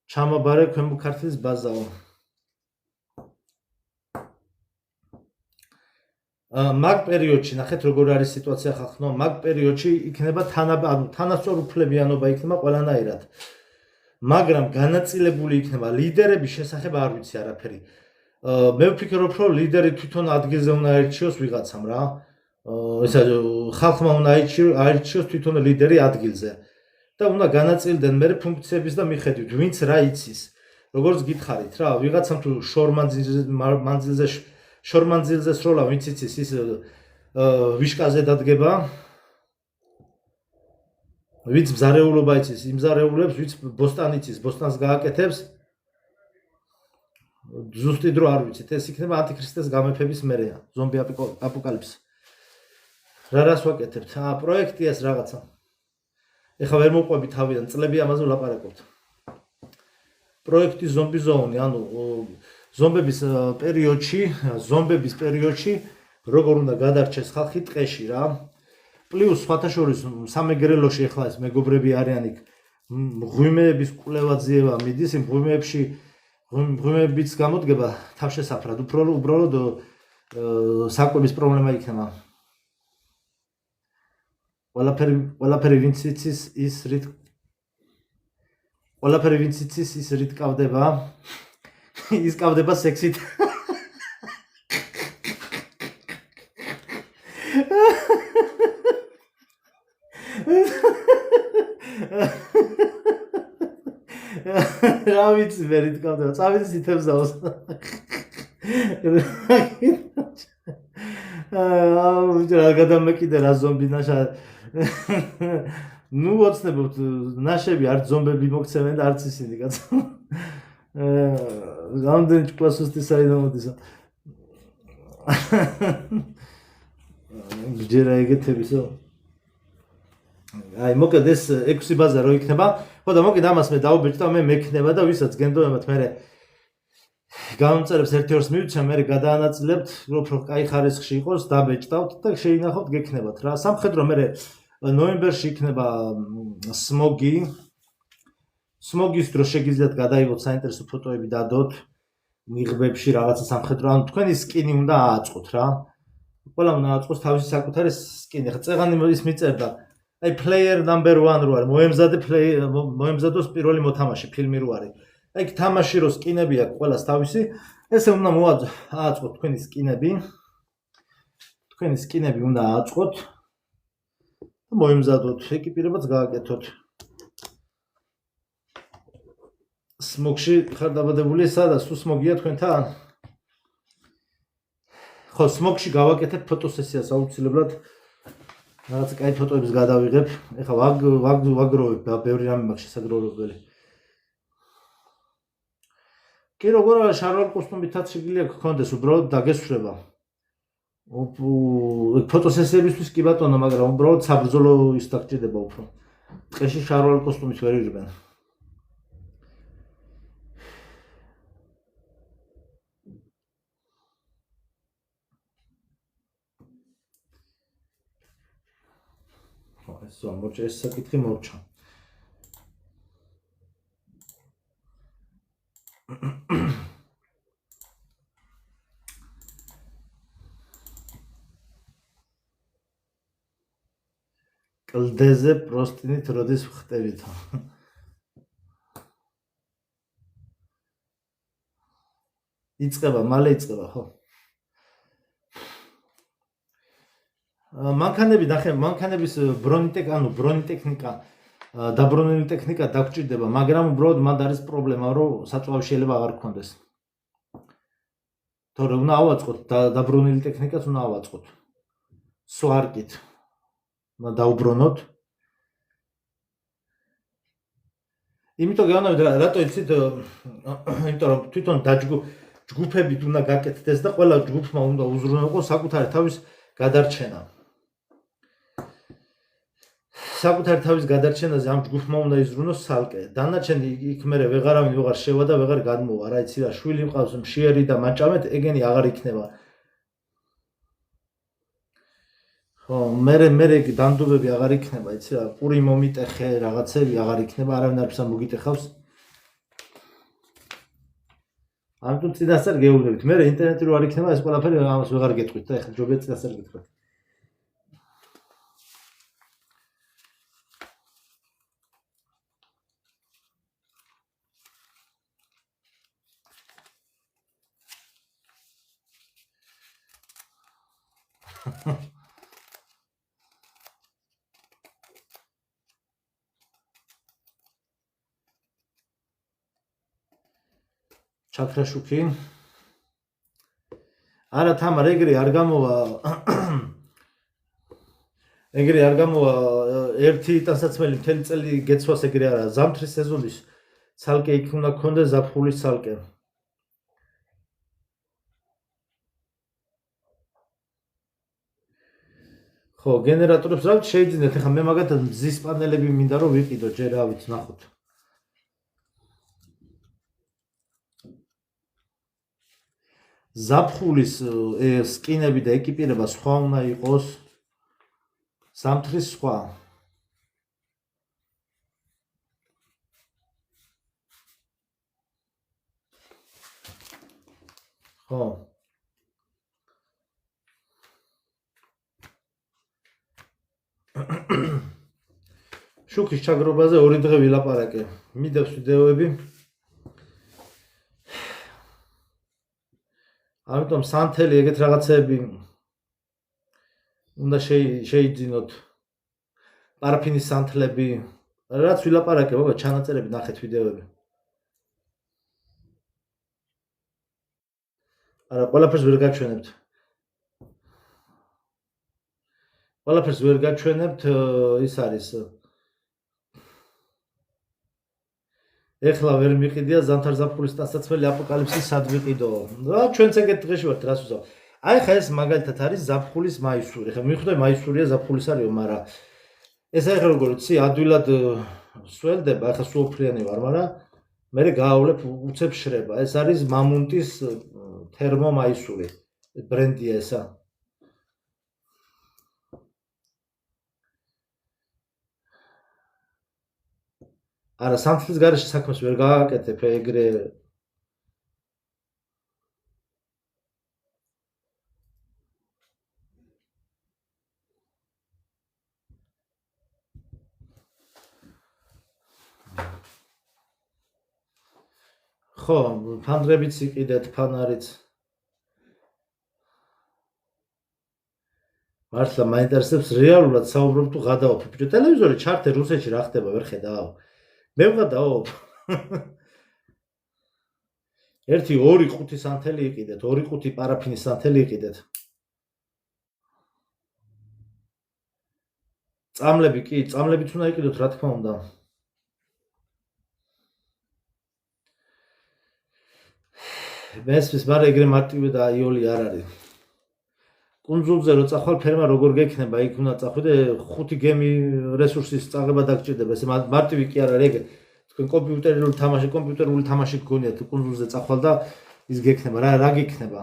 ჩამაბარე ქვემო ქართლის ბაზაო. მაგ პერიოდში ნახეთ როგორ არის სიტუაცია ხალხო, მაგ პერიოდში იქნება თანასწორუფლებიანობა იქნება ყველანაირად. მაგრამ განაწილებული იქნება ლიდერების შესახებ არ ვიცი არაფერი. მე ვფიქრობ, რომ ლიდერი თვითონ ადგილზე უნდა აირჩიოს ვიღაცამ რა. ესა ხალხმა უნდა აირჩიოს თვითონ ლიდერი ადგილზე. და უნდა განაწილდნენ მე ფუნქციების და მიხედვით, ვინც რა იცის. როგორც გითხარით რა, ვიღაცამ თუ შორმანძილზე სროლა ვინც იცის ის ვიშკაზე დადგება. ვინც მზარეულობა იცის, იმ მზარეულებს, ვინც ბოსტანი იცის, ბოსტანს გააკეთებს. ზუსტი დრო არ ვიცით, ეს იქნება ანტიქრისტეს გამეფების მერეა, ზომბი აპოკალიფსი. რას ვაკეთებთ? პროექტი ეს რაღაცა. ეხლა ვერ მოყვები თავიდან, წლები ამაზე ვლაპარაკობთ. პროექტი ზომბი ზონი, ანუ ზომბების პერიოდში როგორ უნდა გადარჩეს ხალხი ტყეში რა. პლუს სხვათა შორის სამეგრელოში ეხლა ეს მეგობრები არიან იქ მღვიმეების კვლევაძიება მიდის, იმ მღვიმეებიც გამოდგება თავშესაფრად, უბრალოდ საკვების პრობლემა იქნება. ყველაფერი ვინც იცის ის რით კავდება, ის კავდება სექსით. რა ვიცი მე რით კავდება, წავიდი სითებზაოს. რა გადამეკიდე რა ზომბი ნაშა. ნუ ოცნებობთ ნაშები არც ზომბები მოგცემენ და არც ისინი კაცო. რამდენი კლასუსტი საიდან მოდისა. ჯერა ეგეთებისო. აი მოკლედ ეს 6 ბაზა რო იქნება, ხო და მოკლედ ამას მე დავუბეჭდა, მე მექნება და ვისაც გენდოებათ მე გამომწერებს ერთ-ერთს მივიცემ, მე გადაანაწილებთ, უფრო კაი ხარისხში იყოს, დაბეჭდავთ და შეინახავთ გექნებათ რა. სამხედრო მე ნოემბერში იქნება სმოგი. სმოგის დროს შეგიძლიათ გადაიღოთ საინტერესო ფოტოები დადოთ მიღბებში რაღაცა სამხედრო, ანუ თქვენი სკინი უნდა ააწყოთ რა. ყველა უნდა ააწყოს თავისი საკუთარი სკინი. ხა წეღანი ის მიწერდა აი player number 1 რო არის, მოემზადოს პირველი მოთამაშე ფილმი რო არის. აი თამაში რო სკინები აქვს ყველას თავისი, ესე უნდა ააწყოთ თქვენი სკინები. თქვენი სკინები უნდა ააწყოთ და მოემზადოთ, ეკიპირებაც გააკეთოთ. სმოგში ხარ დაბადებული, სადა სულ სმოგია თქვენთან? ხო, სმოგში გავაკეთებ ფოტოსესიას აუცილებლად. რაღაცა კაი ფოტოებს გადავიღებ. ეხლა ვაგროვებ, ბევრი რამე მაქვს შესაძლებელი. კი როგორ არის შარვალ კოსტუმითაც შეგვიძლია გქონდეს, უბრალოდ დაგესვრება. ფოტოსესიებისთვის კი ბატონო, მაგრამ უბრალოდ საბრძოლო ის დაგჭირდება უფრო. ტყეში შარვალ კოსტუმით ვერ იღებენ. ეს ამორჩა ეს საკითხი მორჩა. კლდეზე პროსტინით როდის ვხტებითო? მალე იწყება, ხო? მანქანების ბრონიტექნიკა, დაბრუნებული ტექნიკა დაგჭირდება, მაგრამ უბრალოდ მანდ არის პრობლემა, რომ საწვავი შეიძლება აღარ გქონდეს. თორე უნდა ავაწყოთ, დაბრუნებული ტექნიკაც უნდა ავაწყოთ. სვარკით დაუბრუნოთ. იმიტომ გეუბნებით, რატო იცით, იმიტომ რომ თვითონ ჯგუფებით უნდა გაკეთდეს და ყველა ჯგუფმა უნდა უზრუნველყოს საკუთარი თავის გადარჩენა. საკუთარი თავის გადარჩენაზე ამ ჯგუფმა უნდა იზრუნოს ცალკე. დანარჩენი იქ მერე ვეღარავინ ვეღარ შევა და ვეღარ გადმოვა. რა იცი რა, შვილი მყავს, მშიერი და მაჭამეთ, ეგენი აღარ იქნება. ხო, მერე დამდობები აღარ იქნება, იცი რა, პური მომიტეხე, რაღაცები აღარ იქნება, არავინ არც არ მოგიტეხავს. ამიტომ წინასწარ გეუბნებით. მერე ინტერნეტი რო არ იქნება, ეს ყველაფერი ამას ვეღარ გეტყვით და ეხლა ჯობია წინასწარ გითხრათ. ჩაქრაშუქი. არა თამარ, ეგრე არ გამოვა. ეგრე არ გამოვა ერთი ტანსაცმელი მთელი წელი გეცვას ეგრე არა. ზამთრის სეზონის ცალკე იქ უნდა გქონდეს ზაფხულის ცალკე. ხო, გენერატორებს რა შეიძლება, ეხლა მე მაგათად მზის პანელები მინდა რომ ვიყიდო, ჯერ რა ვიცი, ნახოთ. ზაფხულის სკინები და ეკიპირება სხვა უნდა იყოს. ზამთრის სხვა. ხო. შუქის ჩაგრობაზე 2 დღე ვილაპარაკე. მიდევს ვიდეოები. ამიტომ სანთელი ეგეთ რაღაცები უნდა შეიძინოთ. პარაფინის სანთლები, რაც ვილაპარაკე, მოგა ჩანაწერები ნახეთ ვიდეოები. არა, ყველაფერს ვერ გაჩვენებთ. ყველაფერს ვერ გაჩვენებთ, ის არის. ეხლა ვერ მიყიდია ზამთარ ზაფხულის ტანსაცმელი აპოკალიფსის სად ვიყიდო. რა ჩვენც ეგეთ დღეში ვართ, რას ვუზავ. აი ხა ეს მაგალითად არის ზაფხულის მაისური. ხა მიხვდები მაისურია ზაფხულის არისო, მაგრამ ეს ახლა როგორ იცი, ადვილად სველდება, ახლა სულფრიანი ვარ, მაგრამ მე გაავლებ უცებ შრება. ეს არის მამუნტის თერმო მაისური. ბრენდია ესა. არა, სამთლის გარეშე საქმეს ვერ გააკეთებ ეგრე. ხო, ფანდრებიც იყიდეთ, ფანარიც. მართლა მაინტერესებს რეალურად საუბრობ თუ გადავალ. ბიჭო, ტელევიზორი ჩართე რუსეთში რა ხდება, ვერ ხედავ. მე ვღადაო. 1-2-5 სანთელი იყიდეთ, 2-5 პარაფინის სანთელი იყიდეთ. წამლები კი, წამლებიც უნდა იყიდოთ, რა თქმა უნდა. მესმის, მაგრამ ეგრე მარტივი და აიოლი არ არის. კუნძულზე რო წახვალ ფერმა როგორ გექნება, იქ უნდა წახვიდე 5 გემი რესურსის წაღება დაგჭირდება. ეს მარტივი კი არ არის ეგ. თქვენ კომპიუტერული თამაში გქონიათ კუნძულზე წახვალ და ის გექნება. რა გექნება?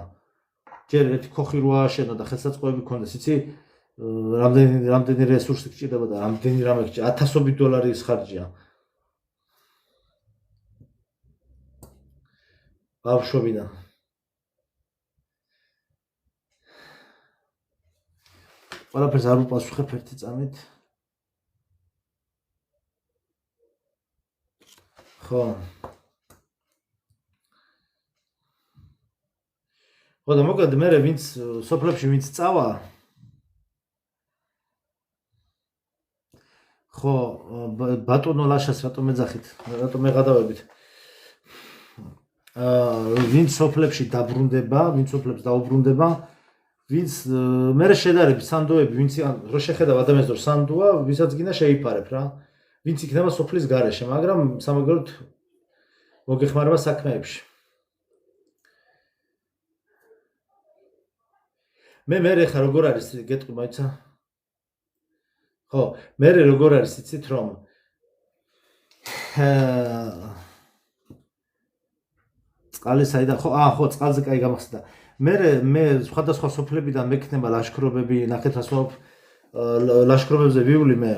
ჯერ ერთი ქოხი რო ააშენო და ხელსაწყოები გქონდეს, იცი? რამდენი რესურსი გჭირდება და რამდენი რამე გჭირდება. $1000 ის ხარჯია. ბავშვობიდან. ყველაფერს არ უპასუხებ ერთი წამით. ხო. ხო და მოკლედ მე ვინც სოფლებში ვინც წავა. ხო, ბატონო ლაშას რატომ ეძახით? რატომ ეღადავებით? ვინც სოფლებში დაბრუნდება, ვინც სოფლებს დაუბრუნდება, ვინც მერე შედარებით სანდოები, ვინც რო შეხედავ ადამიანს რომ სანდოა, ვისაც გინდა შეიფარებ რა. ვინც იქნება სოფლის გარეშე, მაგრამ სამაგეროდ მოგეხმარება საქმეებში. მე ხა როგორ არის გეტყვი მაიცა? ხო, მე როგორ არის იცით რომ წყალი საიდან ხო წყალზე კაი გამახსდა. მე სხვადასხვა სოფლებიდან მექნება ლაშქრობები, ნახეთ ასვავ ლაშქრობებზე ვივლი მე.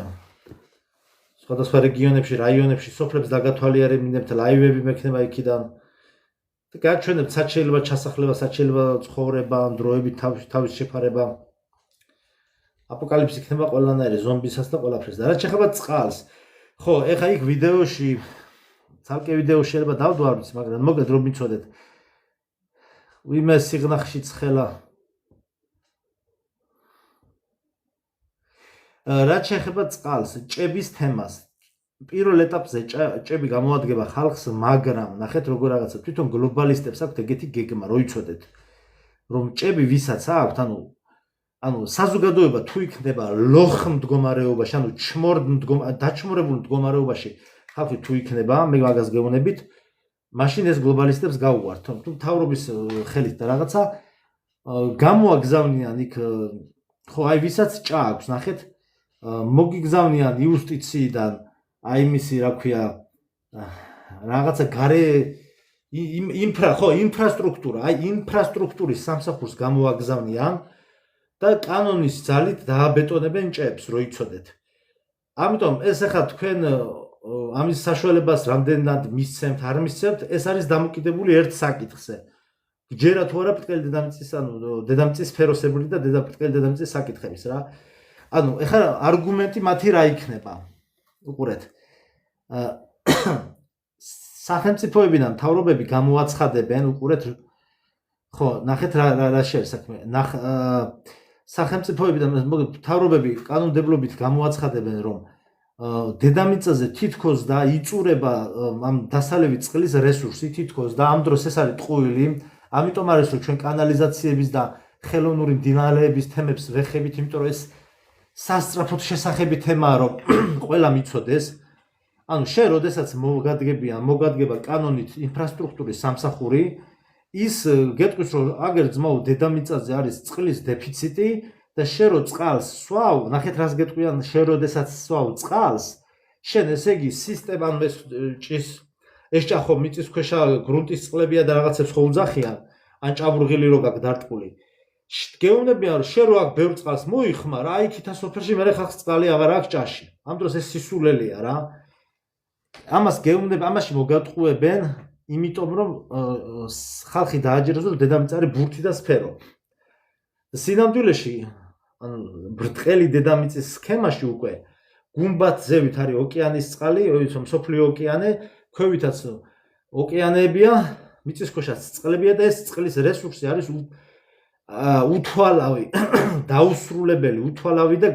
სხვადასხვა რეგიონებში, რაიონებში სოფლებს დაგათვალიერებინებთ, ლაივები მექნება იქიდან. და გაჩვენებთ სად შეიძლება ჩასახლება, სად შეიძლება ცხოვრება, დროებით თავის შეფარება. აპოკალიფსი იქნება ყველანაირი ზომბისას და ყველაფერს. და რაც შეეხება წყალს. ხო, ეხა იქ ვიდეოში ცალკე ვიდეოში შეიძლება დავდო არ ვიცი, მაგრამ მოგეთ რომ მიცოდეთ. ვიმე სიგნახში ცხელა. რაც შეეხება წყალს, ჭების თემას. პირველ ეტაპზე ჭები გამოადგება ხალხს, მაგრამ ნახეთ როგორ რაღაცა თვითონ გლობალისტებს აქვთ ეგეთი გეგმა, რო იცოდეთ. რომ ჭები ვისაც აქვთ, ანუ საზოგადოება თუ იქნება ლოხ მდგომარეობაში, ანუ დაჩმორებულ მდგომარეობაში ხალხი თუ იქნება, მე მაგას გეუბნებით, მაშინ ეს გლობალისტებს გაუვართ. თუ მთავრობის ხელით და რაღაცა გამოაგზავნიან იქ, ხო, აი ვისაც ჭა აქვს, ნახეთ, მოგიგზავნიან იუსტიციიდან, აი მისი, რა ქვია, რაღაცა გარე ინფრასტრუქტურა, აი ინფრასტრუქტურის სამსახურს გამოაგზავნიან და კანონის ძალით დააბეტონებენ ჭებს, რო იცოდეთ. ამიტომ ეს ახლა თქვენ ამის საშუალებას რამდენად მისცემთ, არ მისცემთ, ეს არის დამოკიდებული ერთ საკითხზე. გჯერა თუ არა ბრტყელი დედამიწის, ანუ დედამიწის სფეროსებრი და ბრტყელი დედამიწის საკითხების რა. ანუ ეხლა არგუმენტი მათი რა იქნება? უყურეთ. სახელმწიფოებიდან მთავრობები გამოაცხადებენ, უყურეთ, ხო, ნახეთ რა შეიძლება საქმე. სახელმწიფოებიდან მთავრობები კანონმდებლობით გამოაცხადებენ, რომ დედამიწაზე თითქოს და იწურება ამ დასალევი წყლის რესურსი თითქოს და ამ დროს ეს არის ტყუილი, ამიტომ არის რომ ჩვენ კანალიზაციების და ხელოვნური მდინარეების თემებს ვეხებით, იმიტომ რომ ეს სასწრაფოდ შესახები თემაა, რომ ყველა მიცოდეს. ანუ შენ როდესაც მოგადგება კანონით ინფრასტრუქტურის სამსახური, ის გეტყვის რომ აგერ ძმაო დედამიწაზე არის წყლის დეფიციტი და შენ რო წყალს სვავ, ნახეთ რას გეტყვიან, შენ როდესაც სვავ წყალს, შენ ესე იგი სისტემა ეს ჭახო მიწისქვეშა გრუნტის წყლებია და რაღაცებს ხო უძახიან, ან ჭაბურღილი რო გაქვს დარტყული. გეუბნებიან რომ შენ რო აქ ბევრ წყალს მოიხმარ, აი იქითა სოფელში მე ხალხს წყალი აღარ აქვს ჭაში. ამ დროს ეს სისულელეა რა. ამას გეუბნებიან, ამაში მოგატყუებენ, იმიტომ რომ ხალხი დააჯეროს რომ დედამიწა არის ბურთი და სფერო. სინამდვილეში, ანუ ბრტყელი დედამიწის სქემაში უკვე გუმბათზევით არის ოკეანის წყალი, მსოფლიო ოკეანე, ქვევითაც ოკეანეებია, მიწისქვეშაც წყლებია და ეს წყლის რესურსი არის უთვალავი, დაუსრულებელი, უთვალავი და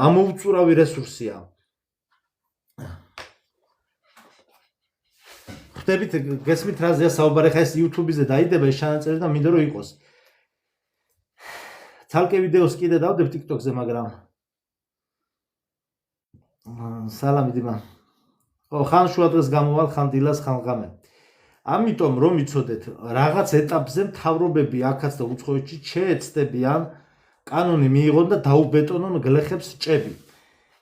ამოუწურავი რესურსია. ხვდებით, გესმით რაზეა საუბარი, ხა ეს YouTube-ზე დაიდება ეს ჩანაწერი და მინდა რომ იყოს. ცალკე ვიდეოს კიდე დავდებ TikTok-ზე, მაგრამ სალამი დიმა. ხან შუა დღეს გამოვალ, ხან დილას, ხან ღამე. ამიტომ რომ იცოდეთ, რაღაც ეტაპზე მთავრობები აქაც და უცხოეთში შეეცდებიან კანონი მიიღონ და დაუბეტონონ გლეხებს ჭები.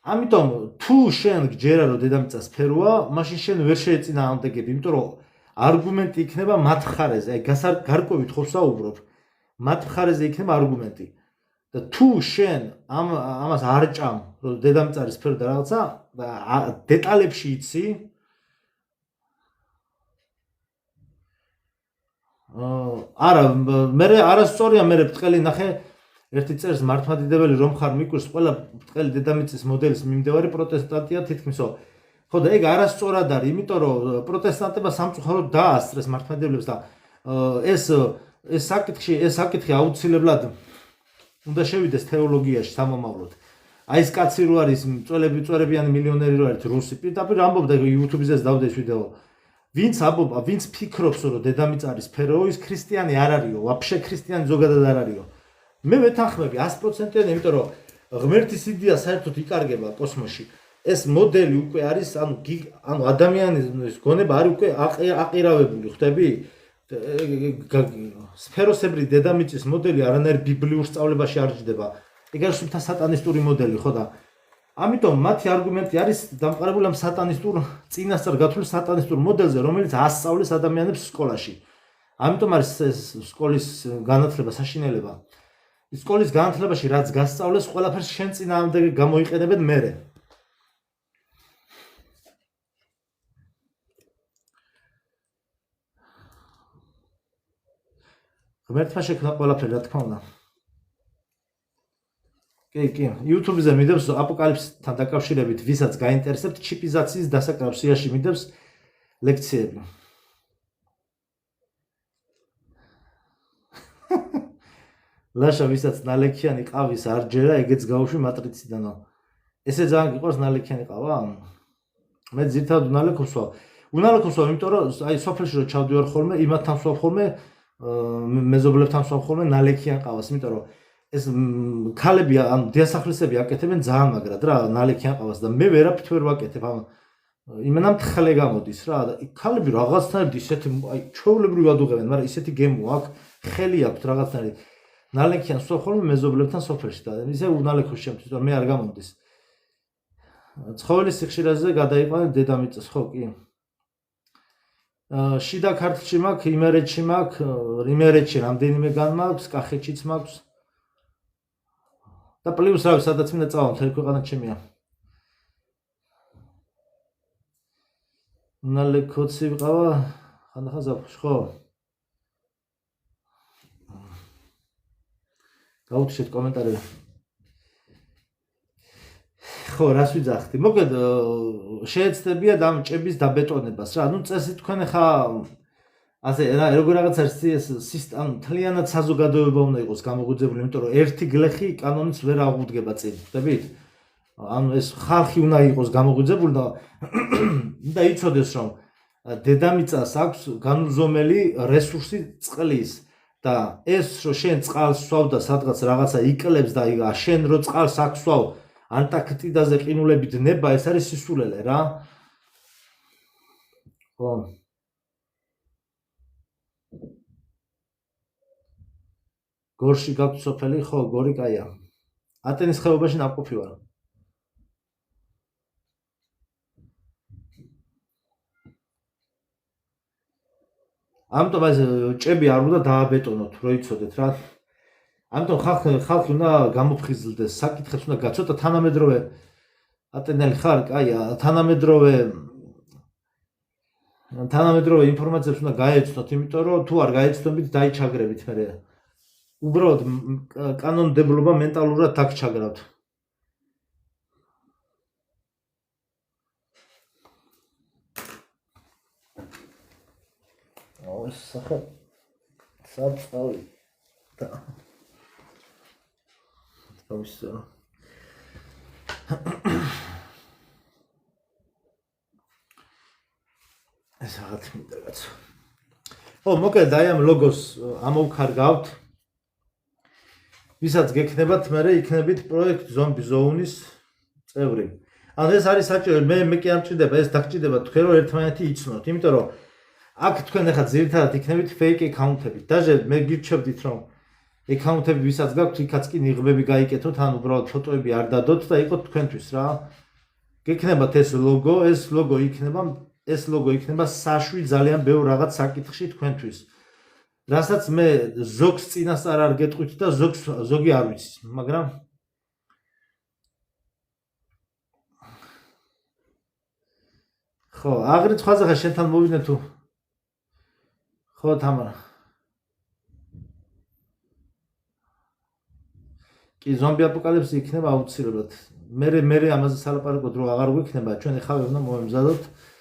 ამიტომ თუ შენ გჯერა რომ დედამიწა სფეროა, მაშინ შენ ვერ შეეწინააღმდეგები, იმიტომ რომ არგუმენტი იქნება მათ მხარეზე, აი გარკვევით ხო საუბრობ, მათ მხარეზე იქნება არგუმენტი. და თუ შენ ამას არ ჭამ, რომ დედამიწა არის სფერო და რაღაცა, დეტალებში იცი, არა, მე არასწორია, მე ბრტყელი ნახე ერთი წერს მართლმადიდებელი რომ ხარ მიკვირს ყველა ბრტყელი დედამიწის მოდელის მიმდევარი პროტესტანტია თითქმისო. ხო და ეგ არასწორად არის, იმიტომ რომ პროტესტანტებმა სამწუხაროდ დაასწრეს მართლმადიდებლებს და ეს საკითხი აუცილებლად უნდა შევიდეს თეოლოგიაში სამომავლოდ. აი ეს კაცი რო არის მწვერებიანი მილიონერი რო არის რუსი, პირდაპირ ამბობდა YouTube-ზეც დავდე ეს ვიდეო. ვინც ფიქრობს რომ დედამიწა არის სფერო, ის ქრისტიანი არ არისო, ვაფშე ქრისტიანი ზოგადად არ არისო. მე ვეთანხმები 100%-იანი, იმიტომ რომ ღმერთის იდეა საერთოდ იკარგება კოსმოსში. ეს მოდელი უკვე არის, ანუ ადამიანის გონება არის უკვე აყირავებული, ხვდები? სფეროსებრი დედამიწის მოდელი არანაირ ბიბლიურ სწავლებაში არ ჯდება. ეგ არის სულთა სატანისტური მოდელი, ხო და ამიტომ მათი არგუმენტი არის დამყარებული ამ სატანისტურ წინასწარ გათვლილ სატანისტურ მოდელზე, რომელიც ასწავლის ადამიანებს სკოლაში. ამიტომ არის ეს სკოლის განათლება საშინელება. სკოლის განათლებაში რაც გასწავლეს, ყველაფერს შენ წინააღმდეგ გამოიყენებენ მერე. ღმერთმა შექმნა ყველაფერი, რა თქმა უნდა. კი, YouTube-ზე მიდევს აპოკალიფსთან დაკავშირებით, ვისაც გაინტერესებთ, ჩიპიზაციის დასაკრავ სიაში მიდევს ლექციები. ლაშა ვისაც ნალექიანი ყავის არ ჯერა, ეგეც გაუშვი მატრიციდანო. ესე ძალიან გიყვარს ნალექიანი ყავა? მე ძირითადად უნალექობს ვარ. უნალექობს ვარ, იმიტომ რომ აი სოფელში რო ჩავდივარ ხოლმე, იმათთან ვსვამ ხოლმე, მეზობლებთან ვსვამ ხოლმე ნალექიან ყავას, იმიტომ რომ ეს ქალები ან დიასახლისები აკეთებენ ძალიან მაგრად რა ნალექიან ყავას და მე ვერაფრით ვერ ვაკეთებ ამ იმენამ თხლე გამოდის რა და ქალები რაღაცნაირად ისეთი აი ჩვეულებრივად უღებენ, მაგრამ ისეთი გემო აქვს, ხელი აქვს რაღაცნაირად ნალექიან ვსვამ ხოლმე მეზობლებთან სოფელში და ისე უნალექოს შემთხვევით რომ მე არ გამომდის. ცხოველის სიხშირეზე გადაიყვანე დედამიწას, ხო კი. შიდა ქართლში მაქვს, იმერეთში მაქვს, იმერეთში რამდენიმე განმაქვს, კახეთშიც მაქვს. და პლუს რავი, სადაც მინდა წავალ, მთელი ქვეყანა ჩემია. ნალექოცი ვიყავა, ხანდახან ზაფხულში, ხო? გაუთიშეთ კომენტარები. ხო, რას ვიძახდი? მოკლედ შეეცდებიათ ამ ჭების დაბეტონებას რა. ნუ წესი თქვენ ხა ასე რა როგორ რაღაც არის ეს სისტემა მთლიანად საზოგადოება უნდა იყოს გამოგვიძებული, იმიტომ რომ ერთი გლეხი კანონიც ვერ აღუდგება წინ. ხდებით? ანუ ეს ხალხი უნდა იყოს გამოგვიძებული და და იცოდეს რომ დედამიწას აქვს განუზომელი რესურსი წყლის და ეს რომ შენ წყალს სვავ და სადღაც რაღაცა იკლებს და შენ რო წყალს აქ სვავ ანტარქტიდაზე ყინულებით ნება, ეს არის სისულელე რა. ხო. გორში გაქვთ სოფელი, ხო, გორი კაია. ატენის ხეობაში ნაყოფი ვარ. ამიტომ ეს ჭები არ უნდა დააბეტონოთ, რო იცოდეთ რა. ამიტომ ხალხი უნდა გამოფხიზლდეს, საკითხებს უნდა გაცოთ და თანამედროვე ატენელი ხარ, კაია, თანამედროვე ინფორმაციებს უნდა გაეცნოთ, იმიტომ რომ თუ არ გაეცნობით, დაიჩაგრებით მერე. უბრალოდ კანონმდებლობა მენტალურად დაგჩაგრავთ. ეს სახე საწავი და თავისო ეს რაღაც მინდა კაცო. ხო, მოკლედ აი ამ ლოგოს ამოვქარგავთ. ვისაც გექნებათ, მე იქნებით პროექტ ზომბი ზოუნის წევრი. ანუ ეს არის საჭირო, მე კი არ მჭირდება, ეს დაგჭირდება თქვენ რომ ერთმანეთი იცნოთ, იმიტომ რომ აქ თქვენ ახლა ძირითადად იქნებით fake account-ები. დაჟე მე გირჩევდით რომ account-ები ვისაც გაქვთ, იქაც კი ნიღბები გაიკეთოთ, ან უბრალოდ ფოტოები არ დადოთ და იყოთ თქვენთვის რა. გექნებათ ეს ლოგო იქნება საშვი ძალიან ბევრ რაღაც საკითხში თქვენთვის. რასაც მე ზოგს წინასწარ არ გეტყვით და ზოგი არ ვიცი, მაგრამ ხო, აღრიც ხაზა ხა შენთან მოვიდნენ თუ ხო თამარა. კი ზომბი აპოკალიფსი იქნება აუცილებლად. მე ამაზე სალაპარაკო დრო აღარ გვიქნება, ჩვენ ეხავე უნდა მოვემზადოთ.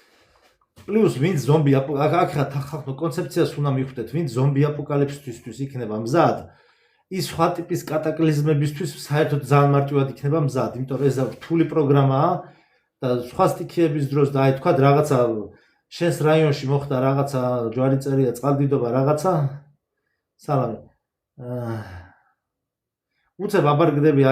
პლუს ვინც ზომბი აკახა ხახნო კონცეფციას უნდა მიხვდეთ, ვინც ზომბი აპოკალიფსისთვის იქნება მზად, ის სხვა ტიპის კატაკლიზმებისთვის საერთოდ ძალიან მარტივად იქნება მზად, იმიტომ რომ ეს რთული პროგრამაა და სხვა სტიქიების დროს და აი თქვა რაღაცა შენს რაიონში მოხდა რაღაცა ჯვარიწერია, წყალდიდობა რაღაცა სალამი. უცებ აბარგდები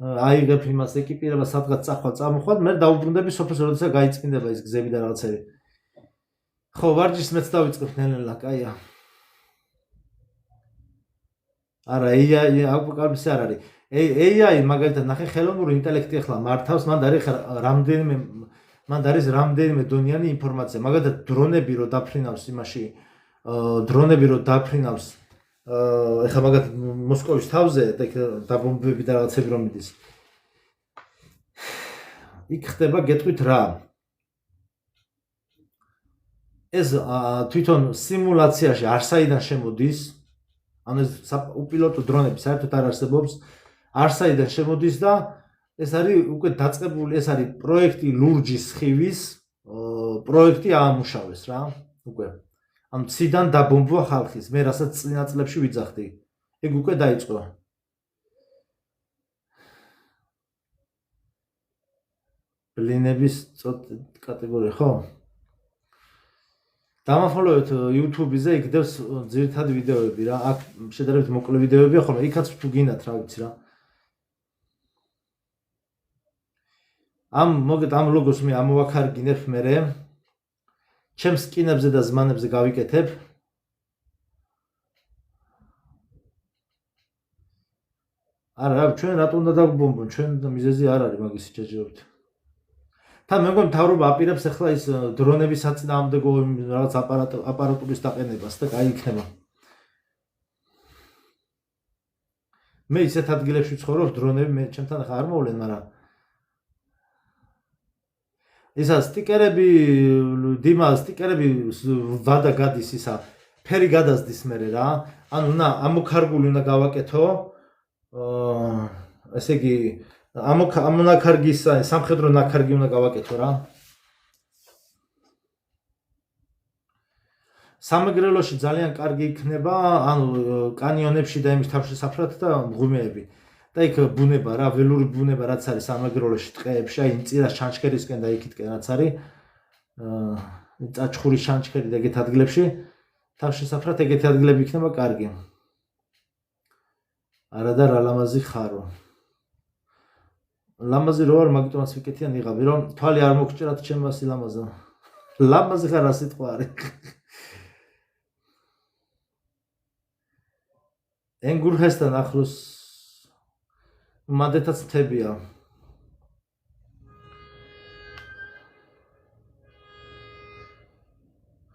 აიღებ იმას ეკიპირება სადღაც წამოხვად, მე დაუბრუნდები სოფელს, როდესაც გაიწმინდება ის გზები და რაღაცები. ხო, ვარჯიშს მეც დავიწყებ ნელ-ნელა, კაია. არა, AI აპოკალიფსი არ არის. AI მაგალითად ნახე ხელოვნური ინტელექტი ახლა მართავს, მან არის რამდენიმე დონიანი ინფორმაცია. მაგალითად დრონები რო დაფრინავს იმაში, დრონები რო დაფრინავს ეხლა მაგალითად მოსკოვის თავზე, დაბომბები და რაღაცები რომ მიდის. იქ ხდება გეტყვით რა. ეს თვითონ სიმულაციაში არსაიდან შემოდის, ანუ ეს უპილოტო დრონები საერთოდ არ არსებობს, არსაიდან შემოდის და ეს არის უკვე დაწყებული, ეს არის პროექტი ლურჯი სხივის, პროექტი აამუშავეს რა, უკვე. ანუ ციდან დაბომბვა ხალხის, მე რასაც წინა წლებში ვიძახდი. ეგ უკვე დაიწყო. ბლინების კატეგორია, ხო? დამაფოლოვეთ YouTube-ზე, იქ დევს ძირითადი ვიდეოები რა. აქ შედარებით მოკლე ვიდეოებია ხოლმე, იქაც თუ გინდათ რა ვიცი რა. ამ ლოგოს მე ამოვაქარგინებ მერე. ჩემს სკინებზე და ზმანებზე გავიკეთებ. არა, ჩვენ რატომ უნდა დაგვბომბონ? ჩვენ მიზეზი არ არის მაგისი ჯეჯობით. თან მე მგონი მთავრობა აპირებს ახლა ის დრონების საწინააღმდეგო რაღაც აპარატურის დაყენებას და კაი იქნება. მე ისეთ ადგილებში ვცხოვრობ, დრონები მე ჩემთან ახლა არ მოვლენ, მაგრამ ისა სტიკერები, დიმა სტიკერები ვადა გადის ისა, ფერი გადასდის მერე რა. ანუ ამოქარგული უნდა გავაკეთო. ესე იგი ამონაქარგის სამხედრო ნაქარგი უნდა გავაკეთო რა. სამეგრელოში ძალიან კარგი იქნება, ანუ კანიონებში და იმის თავშესაფრად და მღვიმეები. და იქ ბუნება რა, ველური ბუნება რაც არის სამეგრელოში ტყეებში, აი მწირას ჩანჩქერისკენ და იქითკენ რაც არის. წაჩხურის ჩანჩქერი და ეგეთ ადგილებში თავშესაფრად ეგეთი ადგილები იქნება კარგი. არა და რა ლამაზი ხარო. ლამაზი რო არ მაგიტომაც ვიკეთიან იღავი რომ თვალი არ მოგჭერათ ჩემ ასი ლამაზა. ლამაზი ხარ რა სიტყვა არის. ენგურჰესთან ახლოს მადეთაც მთებია.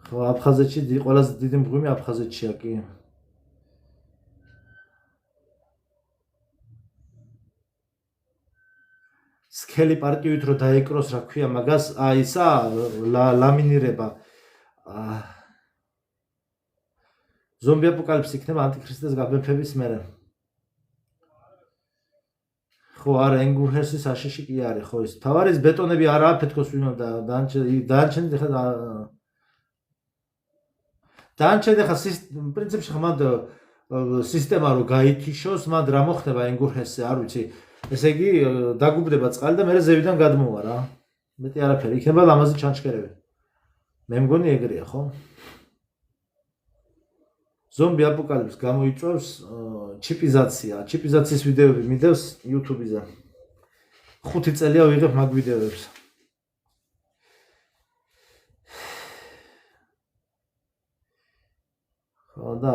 ხო, აფხაზეთში ყველაზე დიდი მღვიმე აფხაზეთშია კი. სქელი პარტივით რო დაეკროს რა ქვია მაგას, ისა ლამინირება. ზომბი აპოკალიფსი იქნება ანტიქრისტეს გაბმეფების მერე. ხო, არა, ენგურჰესი საშიში კი არის, ხო ის. თავარის ბეტონები არაა ფეთქოს ვინმე და დანარჩენი ხა დანარჩენი ხა პრინციპში ხა მანდ სისტემა რო გაითიშოს, მანდ რა მოხდება ენგურჰესზე, არ ვიცი. ესე იგი დაგუბდება წყალი და მერე ზევიდან გადმოვა რა. მეტი არაფერი, იქნება ლამაზი ჩანჩქერები. მე მგონი ეგრეა, ხო? ზომბი აპოკალიფს გამოიწვევს ჩიპიზაცია. ჩიპიზაციის ვიდეოები მიდევს YouTube-ზე. 5 წელია ვიღებ მაგ ვიდეოებს. ხო და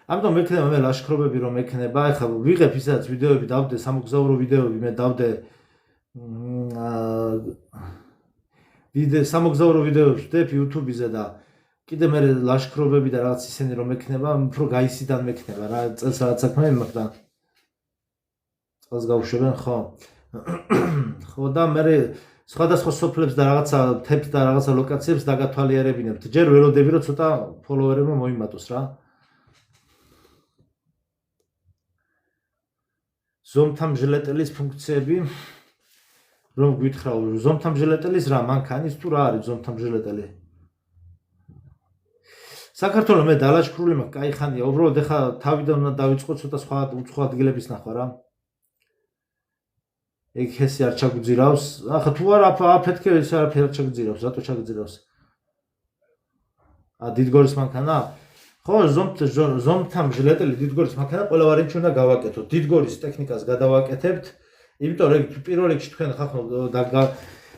ამიტომ მექნება მე ლაშქრობები რომ ექნება, ეხლა ვიღებ ისაც ვიდეოები დავდე, სამოგზაურო ვიდეოები მე დავდე სამოგზაურო ვიდეოებს ვდებ YouTube-ზე და კიდე მე ლაშქრობები და რაღაც ისენი რომ ექნება, უფრო გაისიდან მექნება რა, წელს რაღაც საქმე მაქვს და წელს გავუშვებენ, ხო. ხო და მე სხვადასხვა სოფლებს და რაღაცა თემს და რაღაცა ლოკაციებს დაგათვალიერებინებთ. ჯერ ველოდები რომ ცოტა ფოლოვერებმა მოიმატოს რა. ზომთამჟლეტელის ფუნქციები რომ გვითხრა, ზომთამჟლეტელის რა მანქანის თუ რა არის ზომთამჟლეტელი? საქართველოს მე დალაშქრული მაქვს, კაი ხანია, უბრალოდ ეხა თავიდან უნდა დავიწყო ცოტა სხვა ადგილების ნახვა რა. ეგ ჰესი არ ჩაგუძირავს. ახლა თუ არა აფეთქე ეს არაფერ არ ჩაგუძირავს, რატო ჩაგუძირავს? დიდგორის მანქანა? ხო, ზომთამჟლეტელი დიდგორის მანქანა ყველა ვარიანტში უნდა გავაკეთოთ. დიდგორის ტექნიკას გადავაკეთებთ, იმიტომ რომ პირველ რიგში თქვენ ხახო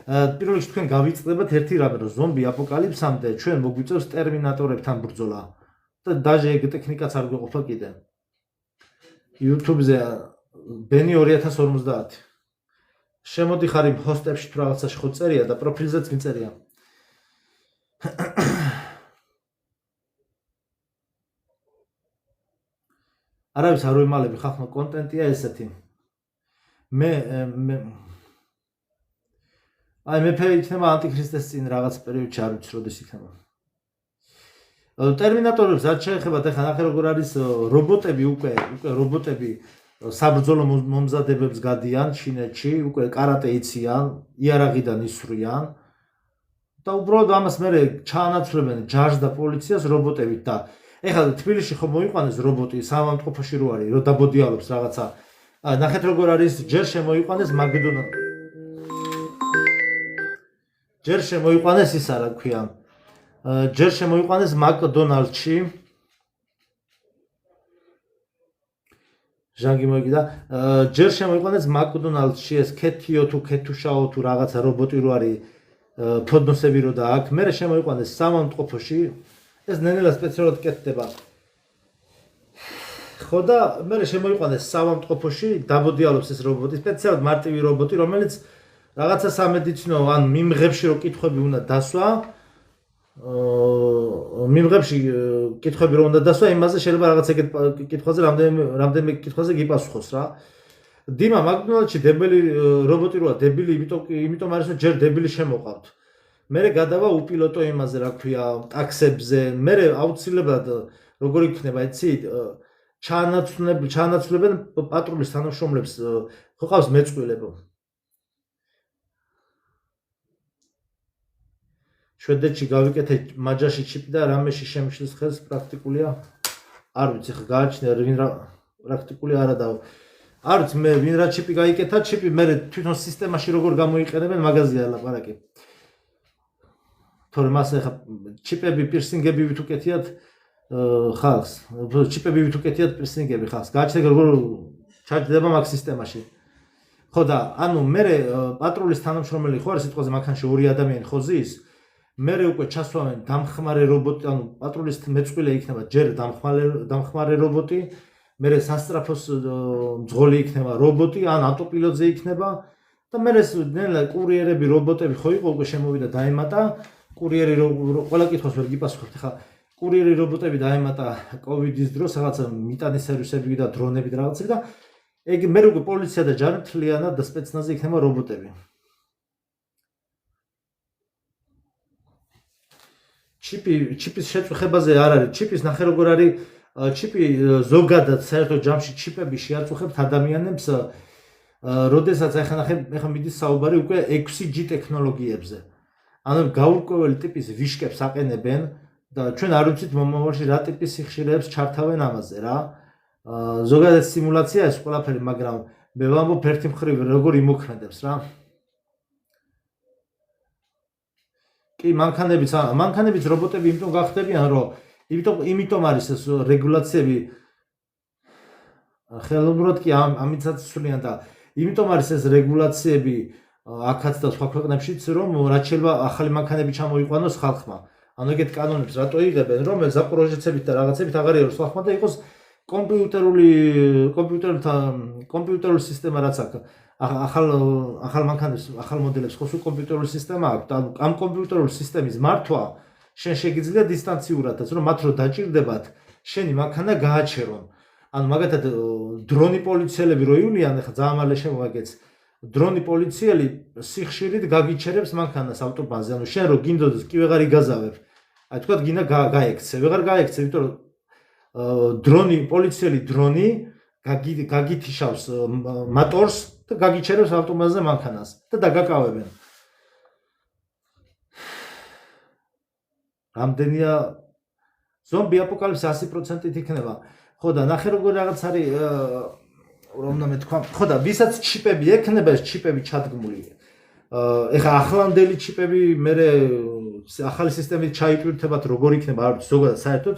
პირველ რიგში თქვენ გავიწყდებათ ერთი რამე, რომ ზომბი აპოკალიფსამდე ჩვენ მოგვიწევს ტერმინატორებთან ბრძოლა და დაჟე ეგ ტექნიკაც არ გვეყოფა კიდე. YouTube-ზე ბენი 2050. შემოდიხარ იმ ჰოსტებში თუ რაღაცაში ხო წერია და პროფილზეც მიწერია. არავის არ ვემალები ხახმა კონტენტია ესეთი. მე აი მეფე იქნება ანტიქრისტეს წინ რაღაც პერიოდში არ ვიცი როდის იქნება. ტერმინატორებს რაც შეეხება და ხან ახლა როგორ არის რობოტები უკვე რობოტები საბრძოლო მომზადებებს გადიან ჩინეთში, უკვე კარატე იციან, იარაღიდან ისვრიან და უბრალოდ ამას მე ჩაანაცვლებენ ჯარს და პოლიციას რობოტებით და ეხლა თბილისში ხო მოიყვანეს რობოტი სამავთყოფოში რო არის, რო დაბოდიალობს რაღაცა. ნახეთ როგორ არის ჯერ შემოიყვანეს ჯერ შემოიყვანეს ისა რა ქვია. ჯერ შემოიყვანეს მაკდონალდში. ჟანგი მოიგდა. ჯერ შემოიყვანეს მაკდონალდში ეს ქეთიო თუ ქეთუშაო თუ რაღაცა რობოტი რო არის ფოდნოსები რო და აქ მე შემოიყვანეს სამავთყოფოში. ეს ნენელა სპეციალურად კეთდება. ხო და მე შემოიყვანეს სამავთყოფოში დაბოდიალობს ეს რობოტი, სპეციალურად მარტივი რობოტი, რომელიც რაღაცა სამედიცინო ან მიმღებში რო კითხვები უნდა დასვა, მიმღებში კითხვები რო უნდა დასვა, იმაზე შეიძლება რაღაც ეგეთ კითხვაზე რამდენიმე კითხვაზე გიპასუხოს რა. დიმა მაკდონალდში დებილი რობოტი როა, დებილი იმიტომ არის რომ ჯერ დებილი შემოყავთ. მე გადავა უპილოტო იმაზე რა ქვია, ტაქსებზე, მე აუცილებლად როგორ იქნება, იცი, ჩაანაცვლებენ პატრულის თანამშრომლებს, ხო ყავს მეწყვილებო. შვედეთში გავიკეთე მაჯაში ჩიპი და რამეში შემშლის ხელს პრაქტიკულია. არ ვიცი ხა გააჩნია ვინ რა პრაქტიკული არა და არ ვიცი მე ვინ რა ჩიპი გაიკეთა, ჩიპი მე თვითონ სისტემაში როგორ გამოიყენებენ მაგაზია ლაპარაკი. თორემ ასე ხა ჩიპები პირსინგები ვით უკეთიათ ხალხს, ჩიპები ვით უკეთიათ პირსინგები ხალხს. გააჩნია როგორ ჩაჯდება მაგ სისტემაში. ხო და ანუ მე პატრულის თანამშრომელი ხო არის სიტყვაზე მანქანაში ორი ადამიანი ხო ზის? მე უკვე ჩასვავენ დამხმარე რობოტი, ანუ პატრულის მეწყვილე იქნება ჯერ დამხმარე რობოტი, მე სასტრაფოს მძღოლი იქნება რობოტი, ან ავტოპილოტზე იქნება და მე ნელა კურიერები რობოტები ხო იყო უკვე შემოვიდა დაემატა, კურიერი ყველა კითხვას ვერ გიპასუხებთ. ხა კურიერი რობოტები დაემატა კოვიდის დროს რაღაცა მიტანის სერვისები და დრონები და რაღაცები და ეგ მე უკვე პოლიცია და ჯარი მთლიანად და სპეცნაზი იქნება რობოტები. ჩიპის შეწუხებაზე არ არის. ჩიპის ნახე როგორ არის ჩიპი ზოგადად საერთოდ ჯამში ჩიპები შეაწუხებთ ადამიანებს, როდესაც ახლა მიდის საუბარი უკვე 6G ტექნოლოგიებზე. ანუ გაურკვეველი ტიპის ვიშკებს აყენებენ და ჩვენ არ ვიცით მომავალში რა ტიპის სიხშირეებს ჩართავენ ამაზე რა. ზოგადად სიმულაცია ეს ყველაფერი, მაგრამ მე ვამბობ ერთი მხრივ როგორ იმოქმედებს რა. კი, მანქანებიც რობოტები იმიტომ გახდებიან, რომ იმიტომ არის ეს რეგულაციები ხელოვნურად კი ამიცაც სულიან და იმიტომ არის ეს რეგულაციები აქაც და სხვა ქვეყნებშიც, რომ რაც შეიძლება ახალი მანქანები ჩამოიყვანოს ხალხმა. ანუ ეგეთ კანონებს რატო იღებენ, რომ ზაპოროჟეცებით და რაღაცებით აღარ იყოს ხალხმა და იყოს კომპიუტერული სისტემა რაც აქვს. ახალ მანქანებს, ახალ მოდელებს ხო სულ კომპიუტერული სისტემა აქვს. ამ კომპიუტერული სისტემის მართვა შენ შეგიძლია დისტანციურადაც, რომ მათ რო დაჭირდებათ, შენი მანქანა გააჩერონ. ანუ მაგათად დრონი პოლიციელები რო ივლიან, ახლა ძალიან მალე შემოვაგეც. დრონი პოლიციელი სიხშირით გაგიჩერებს მანქანას ავტობანზე. ანუ შენ რო გინდოდეს კი ვეღარ იგაზავებ. აი თქვა გინდა გაექცე, ვეღარ გაექცე, იმიტომ რომ დრონი პოლიციელი დრონი გაგითიშავს მატორს და გაგიჩერებს ავტობანზე მანქანას და დაგაკავებენ. რამდენია ზომბი აპოკალიფსი 100%-ით იქნება. ხო და ნახე როგორ რაღაც არის რომ უნდა მეთქვა. ხო და ვისაც ჩიპები ექნება, ეს ჩიპები ჩადგმული. ეხა ახლანდელი ჩიპები მე ახალი სისტემით ჩაიტვირთებათ როგორ იქნება, არ ვიცი, ზოგადად საერთოდ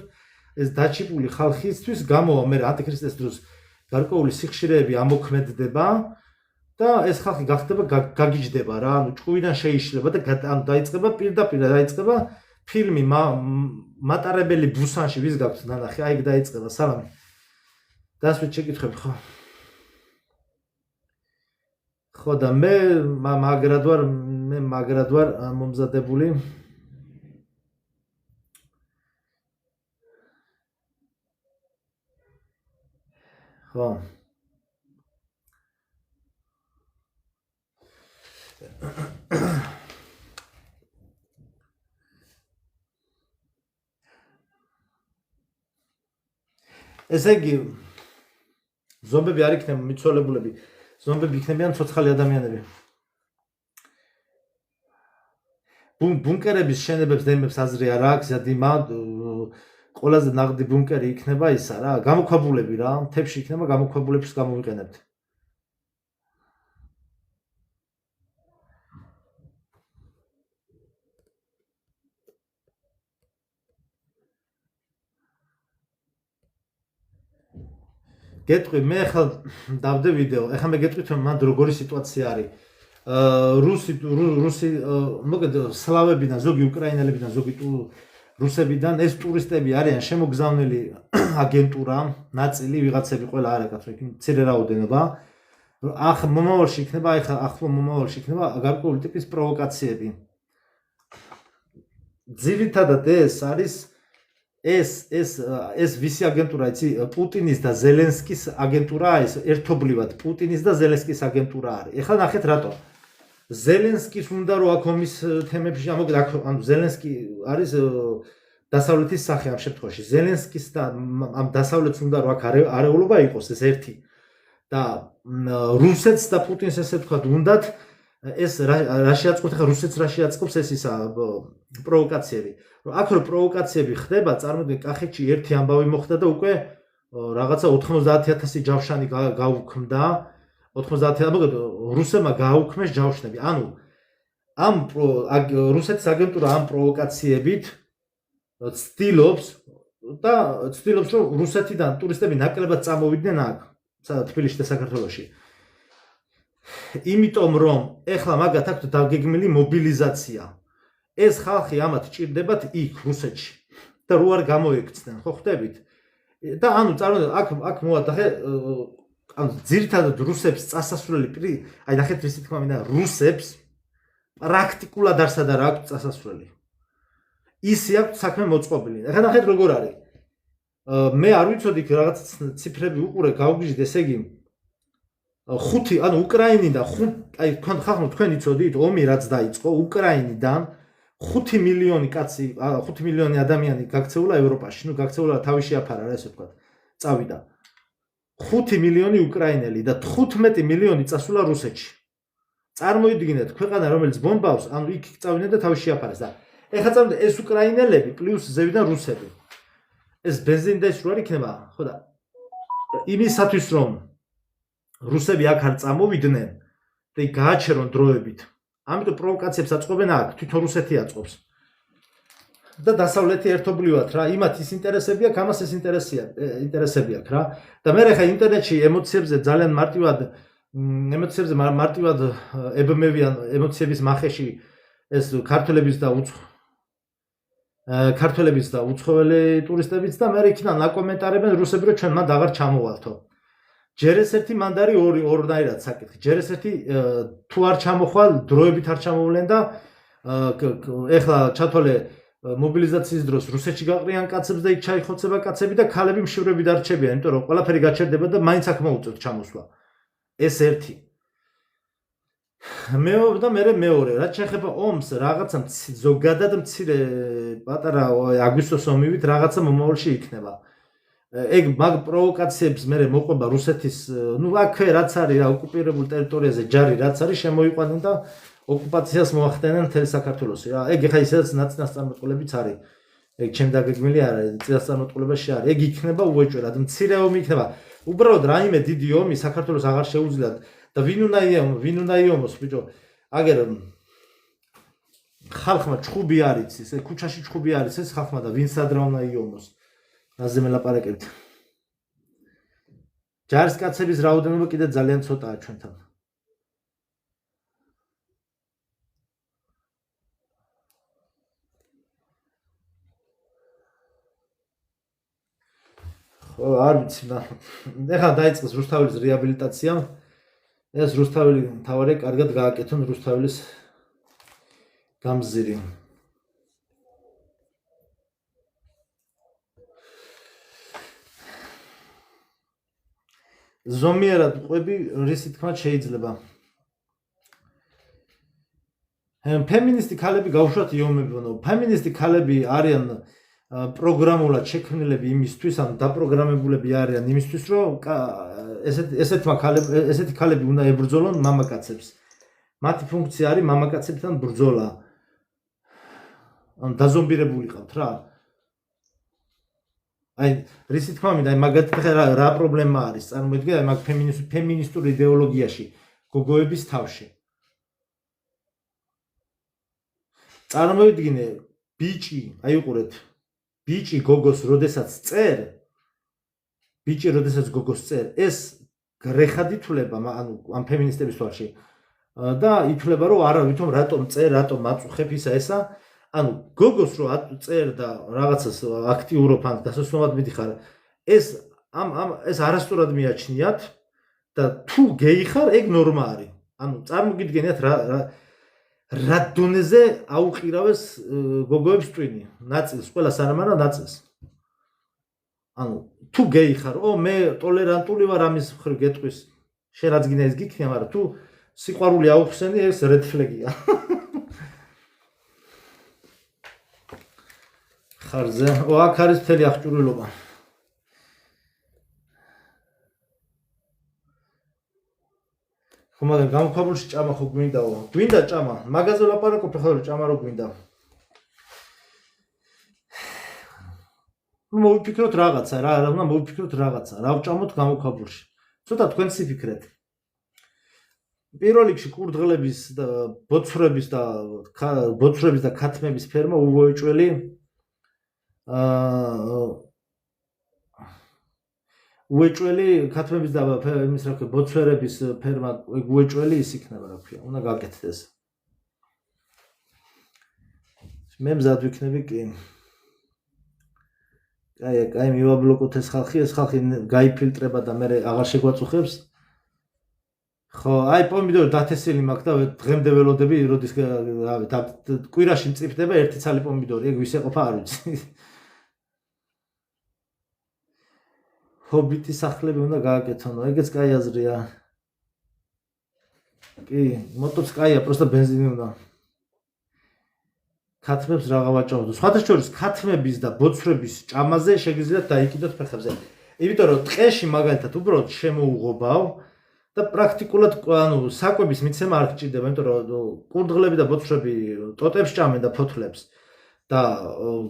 ეს დაჩიპული ხალხისთვის გამოვა მე ანტიქრისტეს დროს გარკვეული სიხშირეები ამოქმედდება და ეს ხალხი გახდება გაგიჯდება რა, ანუ ჭკუიდან შეიშლება და ანუ დაიწყება პირდაპირ დაიწყება ფილმი მატარებელი ბუსანში ვის გაქვთ ნანახი, აი დაიწყება სალამი. დასვით შეკითხები ხო? ხო და მე მაგრად ვარ მომზადებული. ხო. ესე იგი ზომბები არ იქნება მიცვალებულები, ზომბები იქნებიან ცოცხალი ადამიანები. ბუნკერების შენებებს დემებს აზრი არ აქვს, ზადიმა ყველაზე ნაღდი ბუნკერი იქნება ისა რა, გამოქვაბულები რა, მთებში იქნება გამოქვაბულებს გამოვიყენებთ. გეტყვი მე ახლა დავდე ვიდეო. ახლა მე გეტყვით რომ მანდ როგორი სიტუაცია არის. რუსი მოგეთ სლავებიდან, ზოგი უკრაინელებიდან, ზოგი რუსებიდან ეს ტურისტები არიან შემოგზავნილი აგენტურა, ნაწილი ვიღაცები ყველა არა კაცო, იქ მცირე რაოდენობა. ახლა მომავალში იქნება, ახლო მომავალში იქნება გარკვეული ტიპის პროვოკაციები. ძირითადად ეს არის ეს ვისი აგენტურა იცი? პუტინის და ზელენსკის აგენტურა, ეს ერთობლივად პუტინის და ზელენსკის აგენტურა არის. ეხლა ნახეთ რატო. ზელენსკის უნდა რომ აქ ომის თემებში ანუ ზელენსკი არის დასავლეთის სახე ამ შემთხვევაში. ზელენსკის და ამ დასავლეთს უნდა რომ აქ არეულობა იყოს ეს ერთი. და რუსეთს და პუტინს ესე ვთქვათ უნდათ ეს რა შეაწყობს ახლა რუსეთს რა შეაწყობს ეს ისა პროვოკაციები. აქ რო პროვოკაციები ხდება, წარმოგიდგენთ კახეთში ერთი ამბავი მოხდა და უკვე რაღაცა 90,000 ჯავშანი გაუქმდა. 90,000 მოგეთ რუსებმა გააუქმეს ჯავშნები. ანუ ამ რუსეთის აგენტურა ამ პროვოკაციებით ცდილობს რომ რუსეთიდან ტურისტები ნაკლებად წამოვიდნენ აქ, თბილისში და საქართველოში. იმიტომ რომ ეხლა მაგათ აქვთ დაგეგმილი მობილიზაცია. ეს ხალხი ამათ ჭირდებათ იქ რუსეთში და რო არ გამოექცნენ, ხო ხვდებით? და ანუ წარმოგიდგენთ აქ მოვადახე ანუ ძირითადად რუსებს წასასვლელი აი ნახეთ რისი თქმა მინდა რუსებს პრაქტიკულად არსად არ აქვს წასასვლელი. ისი აქვს საქმე მოწყობილი. ახლა ნახეთ როგორ არის. მე არ ვიცოდი რაღაც ციფრები უყურე გავგიჟდე, ესე იგი 5 ანუ უკრაინიდან აი თქვენ იცოდით ომი რაც დაიწყო უკრაინიდან 5 მილიონი კაცი 5 მილიონი ადამიანი გაქცეულა ევროპაში, ნუ გაქცეულა თავი შეაფარა რა ესე ვთქვათ. წავიდა 5 მილიონი უკრაინელი და 15 მილიონი წასულა რუსეთში. წარმოიდგინეთ ქვეყანა რომელიც ბომბავს, ანუ იქ წავიდნენ და თავი შეაფარეს და ეხლა წავიდნენ ეს უკრაინელები პლუს ზევიდან რუსები. ეს ბენზინი და ის რო არ იქნება, ხო და იმისათვის რომ რუსები აქ არ წამოვიდნენ და გააჩერონ დროებით. ამიტომ პროვოკაციებს აწყობენ აქ, თვითონ რუსეთი აწყობს. და დასავლეთი ერთობლივად რა, იმათ ის ინტერესები აქვს, ამას ეს ინტერესები აქვს რა. და მე ხა ინტერნეტში ემოციებზე ძალიან მარტივად ებმევიან ემოციების მახეში ეს ქართველების და უცხოელი ტურისტებიც და მე იქიდან ნაკომენტარებენ რუსები რომ ჩვენ მანდ აღარ ჩამოვალთო. ჯერ ეს ერთი მანდარი ორნაირად საკითხი. ჯერ ეს ერთი თუ არ ჩამოხვალ, დროებით არ ჩამოვლენ და ეხლა ჩათვალე მობილიზაციის დროს რუსეთში გაყრიან კაცებს და იქ ჩაიხოცება კაცები და ქალები მშივრები დარჩებიან, იმიტომ რომ ყველაფერი გაჩერდება და მაინც აქ მოუწევთ ჩამოსვლა. ეს ერთი. მეორე, რაც შეეხება ომს, რაღაცა ზოგადად მცირე პატარა აგვისტოს ომივით რაღაცა მომავალში იქნება. ეგ მაგ პროვოკაციებს მე მოყვება რუსეთის, ნუ აქვე რაც არის რა ოკუპირებულ ტერიტორიაზე ჯარი რაც არის შემოიყვანენ და ოკუპაციას მოახდენენ მთელ საქართველოში რა. ეგ ხა ისედაც ნაცნასწარმეტყველებიც არის. ეგ ჩემ დაგეგმილი არ არის, წინასწარმეტყველებაში არის. ეგ იქნება უეჭვერად, მცირე ომი იქნება. უბრალოდ რაიმე დიდი ომი საქართველოს აღარ შეუძლიათ და ვინ უნდა იომოს ბიჭო. აგერ ხალხმა ჭხუბი არის, ეს ქუჩაში ჭხუბი არის ეს ხალხმა და ვინ სადრა უნდა იომოს. რაზე მელაპარაკებთ. ჯარისკაცების რაოდენობა კიდე ძალიან ცოტაა ჩვენთან. არ ვიცი, ეხლა დაიწყეს რუსთაველის რეაბილიტაცია. ეს რუსთაველი თავარი კარგად გააკეთონ რუსთაველის გამზირი. ზომიერად ყვები რისი თქმა შეიძლება. ფემინისტი ქალები გაუშვათ იომებონო. ფემინისტი ქალები არიან პროგრამულად შექმნილები იმისთვის, ან დაპროგრამებულები არიან იმისთვის, რომ ესეთი ქალები უნდა ებრძოლონ მამაკაცებს. მათი ფუნქცია არის მამაკაცებთან ბრძოლა. ან დაზომბირებული ყავთ რა. აი, რისი თქმა მინდა, აი მაგათი რა პრობლემა არის? წარმოიდგინე, აი მაგ ფემინისტურ იდეოლოგიაში, გოგოების თავში. წარმოიდგინე, ბიჭი, აი უყურეთ, ბიჭი გოგოს როდესაც წერ, ეს გრეხად ითვლება, ანუ ამ ფემინისტების თვალში. და ითვლება, რომ არა, ვითომ რატომ წერ, რატომ აწუხებ ისა. ანუ გოგოს რო წერ და რაღაცას აქტიურობ ან დასასვენად მიდიხარ, ეს არასწორად მიაჩნიათ და თუ გეი ხარ, ეგ ნორმა არის. ანუ წარმოგიდგენიათ რა დონეზე აუყირავეს გოგოებს ტვინი, ნაწილს, ყველა სანამ არა ნაწილს. ანუ თუ გეი ხარ, მე ტოლერანტული ვარ ამის მხრივ გეტყვის, შენ რაც გინდა ის გიქნია, მაგრამ თუ სიყვარული აუხსენი, ეს რედ ფლეგია. ხარზე, აქ არის მთელი აღჭურვილობა. ხომ მაგრამ გამოქვაბულში ჭამა ხო გვინდაო? გვინდა ჭამა, მაგაზე ვლაპარაკობ, ახლა ჭამა რო გვინდა. მოვიფიქროთ რაღაცა, რა უნდა მოვიფიქროთ რაღაცა, რა ვჭამოთ გამოქვაბულში. ცოტა თქვენც იფიქრეთ. პირველ რიგში კურდღლების და ბოცვრების და ქათმების ფერმა უვოეჭველი უეჭველი ქათმების და იმის რა ქვია ბოცვერების ფერმა უეჭველი ის იქნება რა ქვია უნდა გაკეთდეს მე მზად ვიქნები კი აი მივაბლოკოთ ეს ხალხი გაიფილტრება და მე აღარ შეგვაწუხებს ხო აი პომიდორი დათესილი მაქვს და დღემდე ველოდები როდის კვირაში მწიფდება ერთი ცალი პომიდორი ეგ ვის ეყოფა არ ვიცი ჰობიტი სახლები უნდა გააკეთონო, ეგეც კაი აზრია. კი, მოტოც კაია, პროსტა ბენზინი უნდა. ქათმებს რაღა ვაჭამოთ. სხვათა შორის ქათმების და ბოცვრების ჭამაზე შეგიძლიათ დაიკიდოთ ფეხებზე. იმიტომ რომ ტყეში მაგალითად უბრალოდ შემოუღობავ და პრაქტიკულად ანუ საკვების მიცემა არ გჭირდება, იმიტომ რომ კურდღლები და ბოცვრები ტოტებს ჭამენ და ფოთლებს და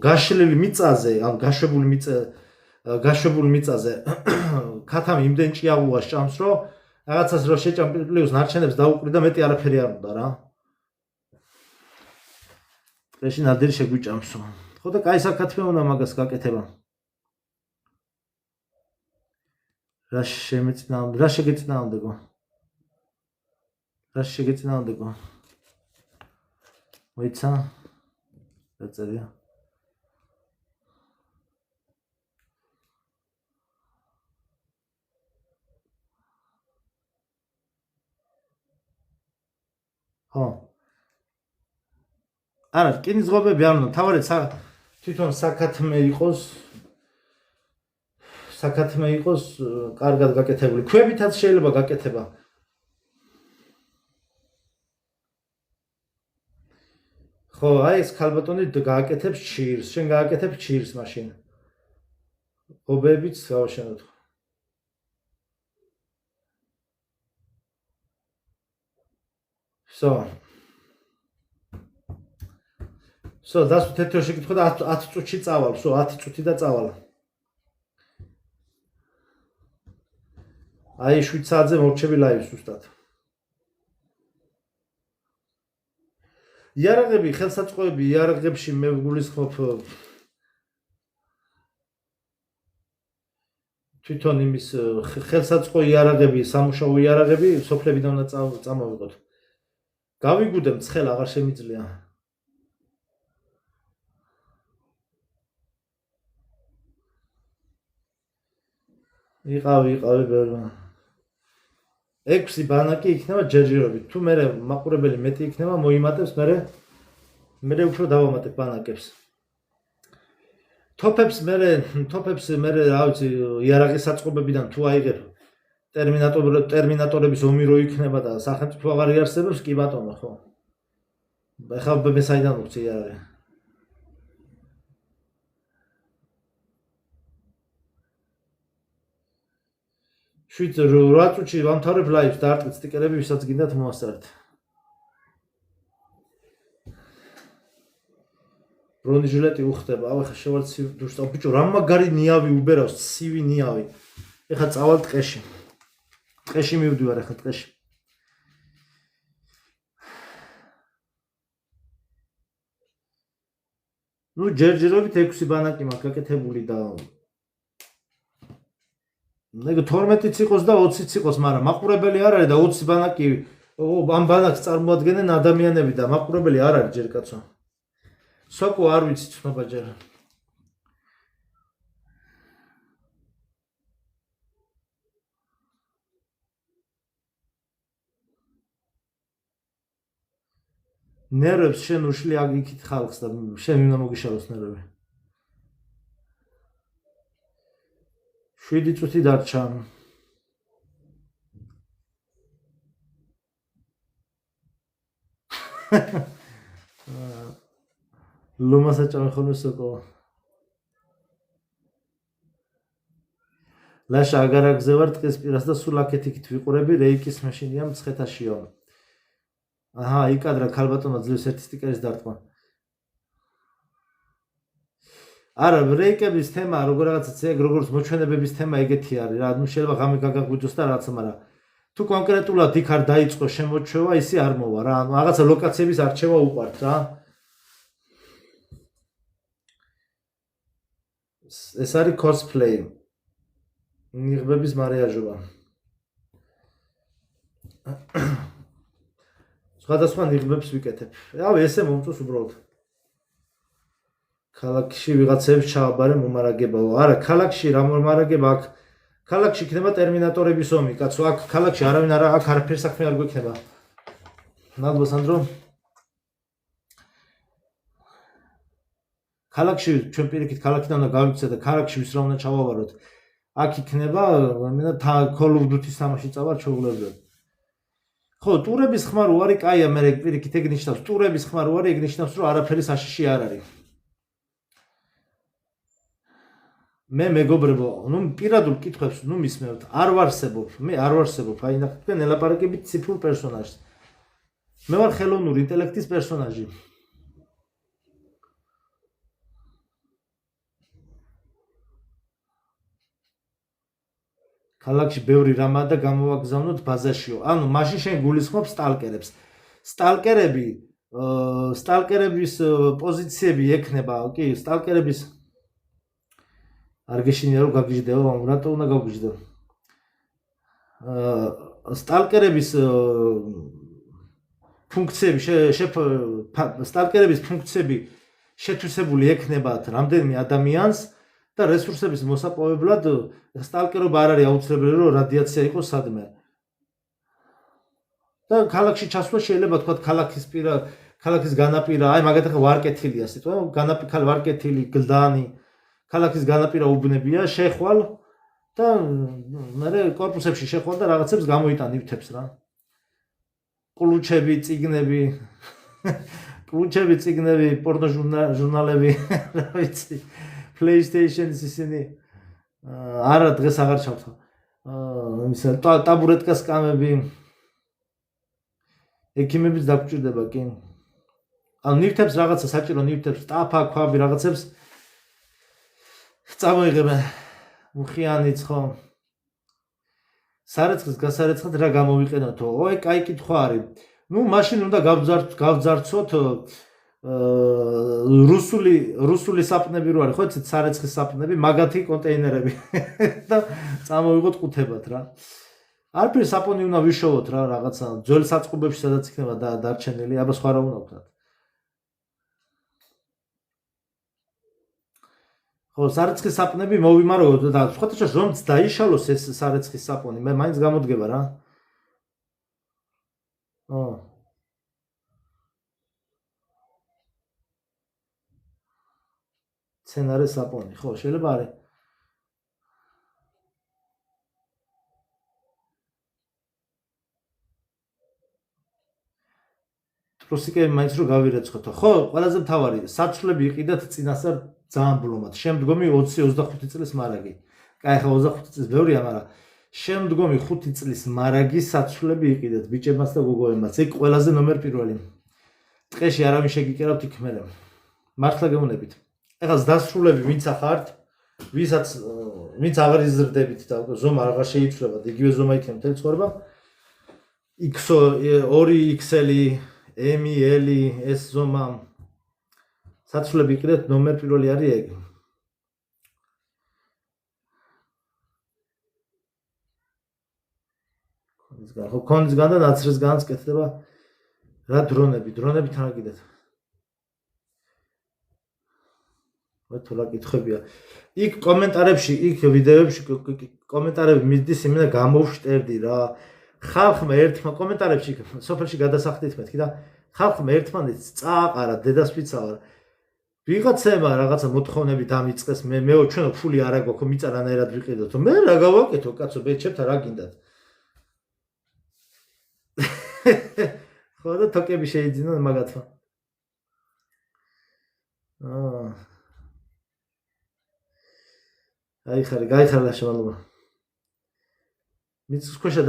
გაშლილი მიწაზე, ან გაშვებული მიწაზე ქათამი იმდენ ჭიაღუას ჭამს, რომ რაღაცას რო შეჭამ პლუს ნარჩენებს დაუყრი და მეტი არაფერი არ უნდა რა. ტყეში ნადირი შეგვიჭამსო. ხო და კაი საკათმე უნდა მაგას გაკეთება. რა შეგეწინააღმდეგო? მოიცა? დაწერია. ხო. არა, რკინიგზობები არ უნდა, თავარით თვითონ საკათმე იყოს კარგად გაკეთებული. ქვებითაც შეიძლება გაკეთება. ხო, აი ეს ქალბატონი გააკეთებს ჩირს, შენ გააკეთებ ჩირს მაშინ. ობებიც გავაშენოთ. So, დასვით თეთრ შეკითხვა და 10 წუთში წავალ, 10 წუთი და წავალ. აი 7 საათზე მორჩები ლაივს უბრალოდ. იარაღები, ხელსაწყოები, იარაღებში მე გულისხმობ თვითონ იმის ხელსაწყო იარაღები, სამუშაო იარაღები, სოფლებიდან უნდა წამოვიღოთ. გავიგუდებ ცხელ აღარ შემიძლია. იყავი ბევრი. 6 ბანაკი იქნება ჯერჯერობით. თუ მე მაყურებელი მეტი იქნება, მოიმატებს, მე უფრო დავამატებ ბანაკებს. თოფებს მე რა ვიცი, იარაღის საწყობებიდან თუ აიღებ ტერმინატორების ომი რო იქნება და სახელმწიფო აღარ იარსებებს, კი ბატონო, ხო? ეხლა მე საიდან ვუწი იარაღი? შვიდ 8 წუთში ვამთავრებ ლაივს და არტყით სტიკერები, ვისაც გინდათ მოასწარეთ. ბრონიჟილეტი უხდება, ახლა შევალ ცივ დუშს. ბიჭო, რა მაგარი ნიავი უბერავს, ცივი ნიავი. ეხლა წავალ ტყეში. ტყეში მივდივარ ახლა ტყეში. ნუ ჯერჯერობით 6 ბანაკი მაქვს გაკეთებული და ნეგ 12-იც იყოს და 20-იც იყოს, მაგრამ მაყურებელი არ არის და 20 ბანაკი ამ ბანაკს წარმოადგენენ ადამიანები და მაყურებელი არ არის ჯერ კაცო. სოკო არ ვიცი ცნობა ჯერ. ნერვებს შენ უშლი აგიქით ხალხს და შენ უნდა მოგიშალოს ნერვები. 7 წუთი დარჩა. ლომასა ჩამეხონე სოკო. ლაშა აგარ აგზევარ ტყის პირას და სულ აქეთ იქით ვიყურები, რეიკის მაშინია მცხეთაშიო. აჰა, იკადრა ქალბატონო ძლივს ერთი სტიკერის დარტყმა. არა, რეიკების თემა როგორ რაღაცაც ეგ როგორც მოჩვენებების თემა ეგეთი არის რა. ნუ შეიძლება ღამე გაგაგვიძოს და რაღაცა, მაგრამ თუ კონკრეტულად იქ არ დაიწყო შემოჩევა, ისი არ მოვა რა. ანუ რაღაცა ლოკაციების არჩევა უყვართ რა. ეს არის cosplay. ნიღბების მარიაჟობა. სხვადასხვა ნიღბებს ვიკეთებ. რავი, ესე მომწონს უბრალოდ. ქალაქში ვიღაცებს ჩააბარე მომარაგებაო. არა, ქალაქში რა მომარაგება აქ? ქალაქში იქნება ტერმინატორების ომი, კაცო, აქ ქალაქში არავინ არა, აქ არაფერ საქმე არ გვექნება. ნადვა სანდრო. ქალაქში ჩვენ პირიქით ქალაქიდან უნდა გავიქცეთ და ქალაქში ვის რა უნდა ჩავავაროთ. აქ იქნება, მე Call of Duty თამაში წავარ ჩაულებრივად. ხო, ტურების ხმარ უარი კაია, მე პირიქით ეგ ნიშნავს, ტურების ხმარ უარი ეგ ნიშნავს, რომ არაფერი საშიში არ არის. მე მეგობრებო, ნუ პირადულ კითხვებს ნუ მისმევთ, არ ვარსებობ, მე არ ვარსებობ, აი ნახეთ, თქვენ ელაპარაკებით ციფრულ პერსონაჟს. მე ვარ ხელოვნური ინტელექტის პერსონაჟი. ქალაქში ბევრი რამა და გამოვაგზავნოთ ბაზაშიო. ანუ მაშინ შენ გულისხმობ სტალკერებს. სტალკერების პოზიციები ექნება, კი, სტალკერების არ გეშინია რომ გაგიჟდეო, რატო უნდა გაგიჟდეო? სტალკერების ფუნქციები შეთვისებული ექნებათ რამდენიმე ადამიანს და რესურსების მოსაპოვებლად სტალკერობა არ არის აუცილებელი რომ რადიაცია იყოს სადმე. და ქალაქში ჩასვლა შეიძლება თქვა ქალაქის განაპირა, აი მაგათი ვარკეთილია სიტყვა, ვარკეთილი, გლდანი, ქალაქის განაპირა უბნებია, შეხვალ და მე კორპუსებში შეხვალ და რაღაცებს გამოიტან ნივთებს რა. კლუჩები, წიგნები, პორნო ჟურნალები, რა ვიცი. PlayStation-ის ისინი არა დღეს აღარ ჩავთვალ. იმისა ტაბურეტკას კამები. ექიმებიც დაგჭირდება კი. ანუ ნივთებს რაღაცა საჭირო ნივთებს, ტაფა, ქვაბი რაღაცებს წამოიღებენ. მუხიანიც ხო. სარეცხის გასარეცხად რა გამოვიყენოთო? ой, კაი კითხვა არის. ნუ მაშინ უნდა გავძარცოთ რუსული საპნები რო არის, ხო იცით, სარეცხის საპნები, მაგათი კონტეინერები და წამოვიღოთ ყუთებად რა. არაფერი საპონი უნდა ვიშოვოთ რა, რაღაცა ძველ საწყობებში სადაც იქნება დარჩენილი, აბა სხვა რა უნდა ვქნათ. ხო, სარეცხის საპონები მოვიმარო და სხვათა რომც დაიშალოს ეს სარეცხის საპონი, მე მაინც გამოდგება რა. ო. სცენარე საპონი, ხო, შეიძლება არის. პროსიკები მაინც რო გავირეცხოთო. ხო, ყველაზე მთავარი, საცვლები იყიდათ წინასწარ ძალიან ბლომად. შემდგომი 20-25 წლის მარაგი. კაი, ხა 25 წლის ბევრია, მაგრამ შემდგომი 5 წლის მარაგი საცვლები იყიდათ ბიჭებმაც და გოგოებმაც. ეგ ყველაზე ნომერ პირველი. ტყეში არავინ შეგიკერავთ იქ მერე. მართლა გეუბნებით. ეხლა დასრულები ვინც ახართ, ვინც აღარ იზრდებით და ზომა აღარ შეიცვლებათ, იგივე ზომა იქნება მთელი ცხოვრება. XO2XL ML ეს ზომა საცვლები იყიდეთ ნომერ პირველი არის ეგ. ქონისგან და ნაცრისგანაც კეთდება რა დრონები თან აკიდეთ. მე თუ რა კითხებია. იქ კომენტარებში, იქ ვიდეოებში კომენტარები მიდის იმენა გამოვშტერდი რა. ხალხმა ერთმა კომენტარებში სოფელში გადასახდით მეთქი და ხალხმა ერთმანეთს წააყარა დედასპიცავარ. ვიღაცემა რაღაცა მოთხოვნები დამიწყეს, მეო ჩვენო ფული არ აგვაქვს, მიწა რანაირად ვიყიდოთ. მე რა გავაკეთო, კაცო, ბეჭებთან რა გინდათ? ხო და თოკები შეიძინონ მაგათმა. გაიხარა შემალობა. მიწის ქვეშა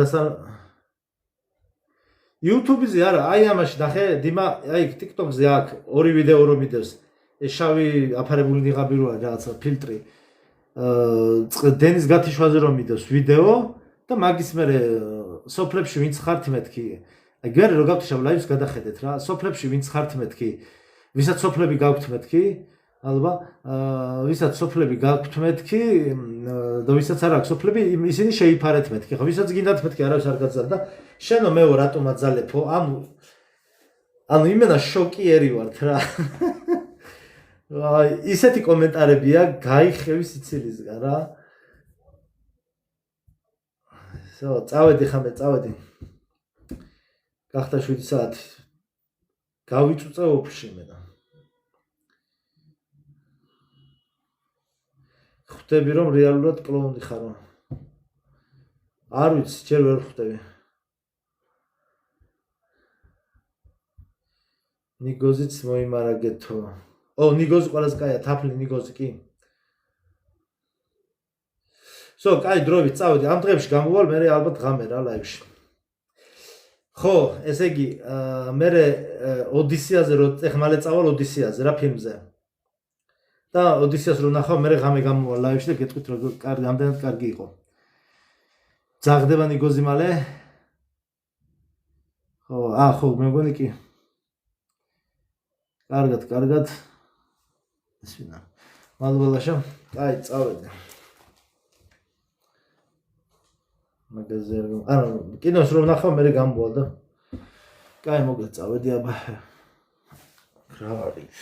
YouTube-ზე არა, აი ამაში ნახე, დიმა, აი TikTok-ზე აქვს ორი ვიდეო რომ მიდევს. ეს შავი აფარებული ნიღაბი როა რაღაცა ფილტრი. დენის გათიშვაზე რომ მიდევს ვიდეო და მაგის მერე სოფლებში ვინც ხართ მეთქი. აი გერ რო გავთიშავ ლაივს გადახედეთ რა. სოფლებში ვინც ხართ მეთქი, ვისაც სოფლები გაქვთ მეთქი, ალბა, ვისაც სოფლები გაქვთ მეთქი და ვისაც არ აქვს სოფლები, ისინი შეიფარეთ მეთქი. ხო, ვისაც გინდათ მეთქი, არავის არ გაძალ და შენო მეო რატომ აძალებო? ანუ იმენა შოკიერი ვართ რა. აი, ისეთი კომენტარებია, გაიხევი სიცილისგან რა. წავედი ხამე, წავედი. გახდა 7 საათი. გავიწუწე ოფში მე და. ხვდები რომ რეალურად კლოუნი ხარო. არ ვიცი, ჯერ ვერ ხვდები. ნიგოზიც მოიმარაგეთო. ნიგოზი ყველაზე კაია, თაფლი ნიგოზი კი. კაი დროებით წავედი, ამ დღეებში გამოვალ, მე ალბათ ღამე რა ლაივში. ხო, ესე იგი, მე ოდისეაზე რო ეხლა მალე წავალ ოდისეაზე რა ფილმზე. და ოდისეას რო ნახავ, მე ღამე გამოვალ ლაივში და გეტყვით რომ კარგი, ამდენად კარგი იყო. ძაღდება ნიგოზი მალე. ხო, მე მგონი კი. კარგად. ისვინა. მადლობა, კაი, წავედი. მაგაზე კინოს რომ ნახავ, მე გამბოა და კაი, მოგეთ წავედი აბა. რა არის?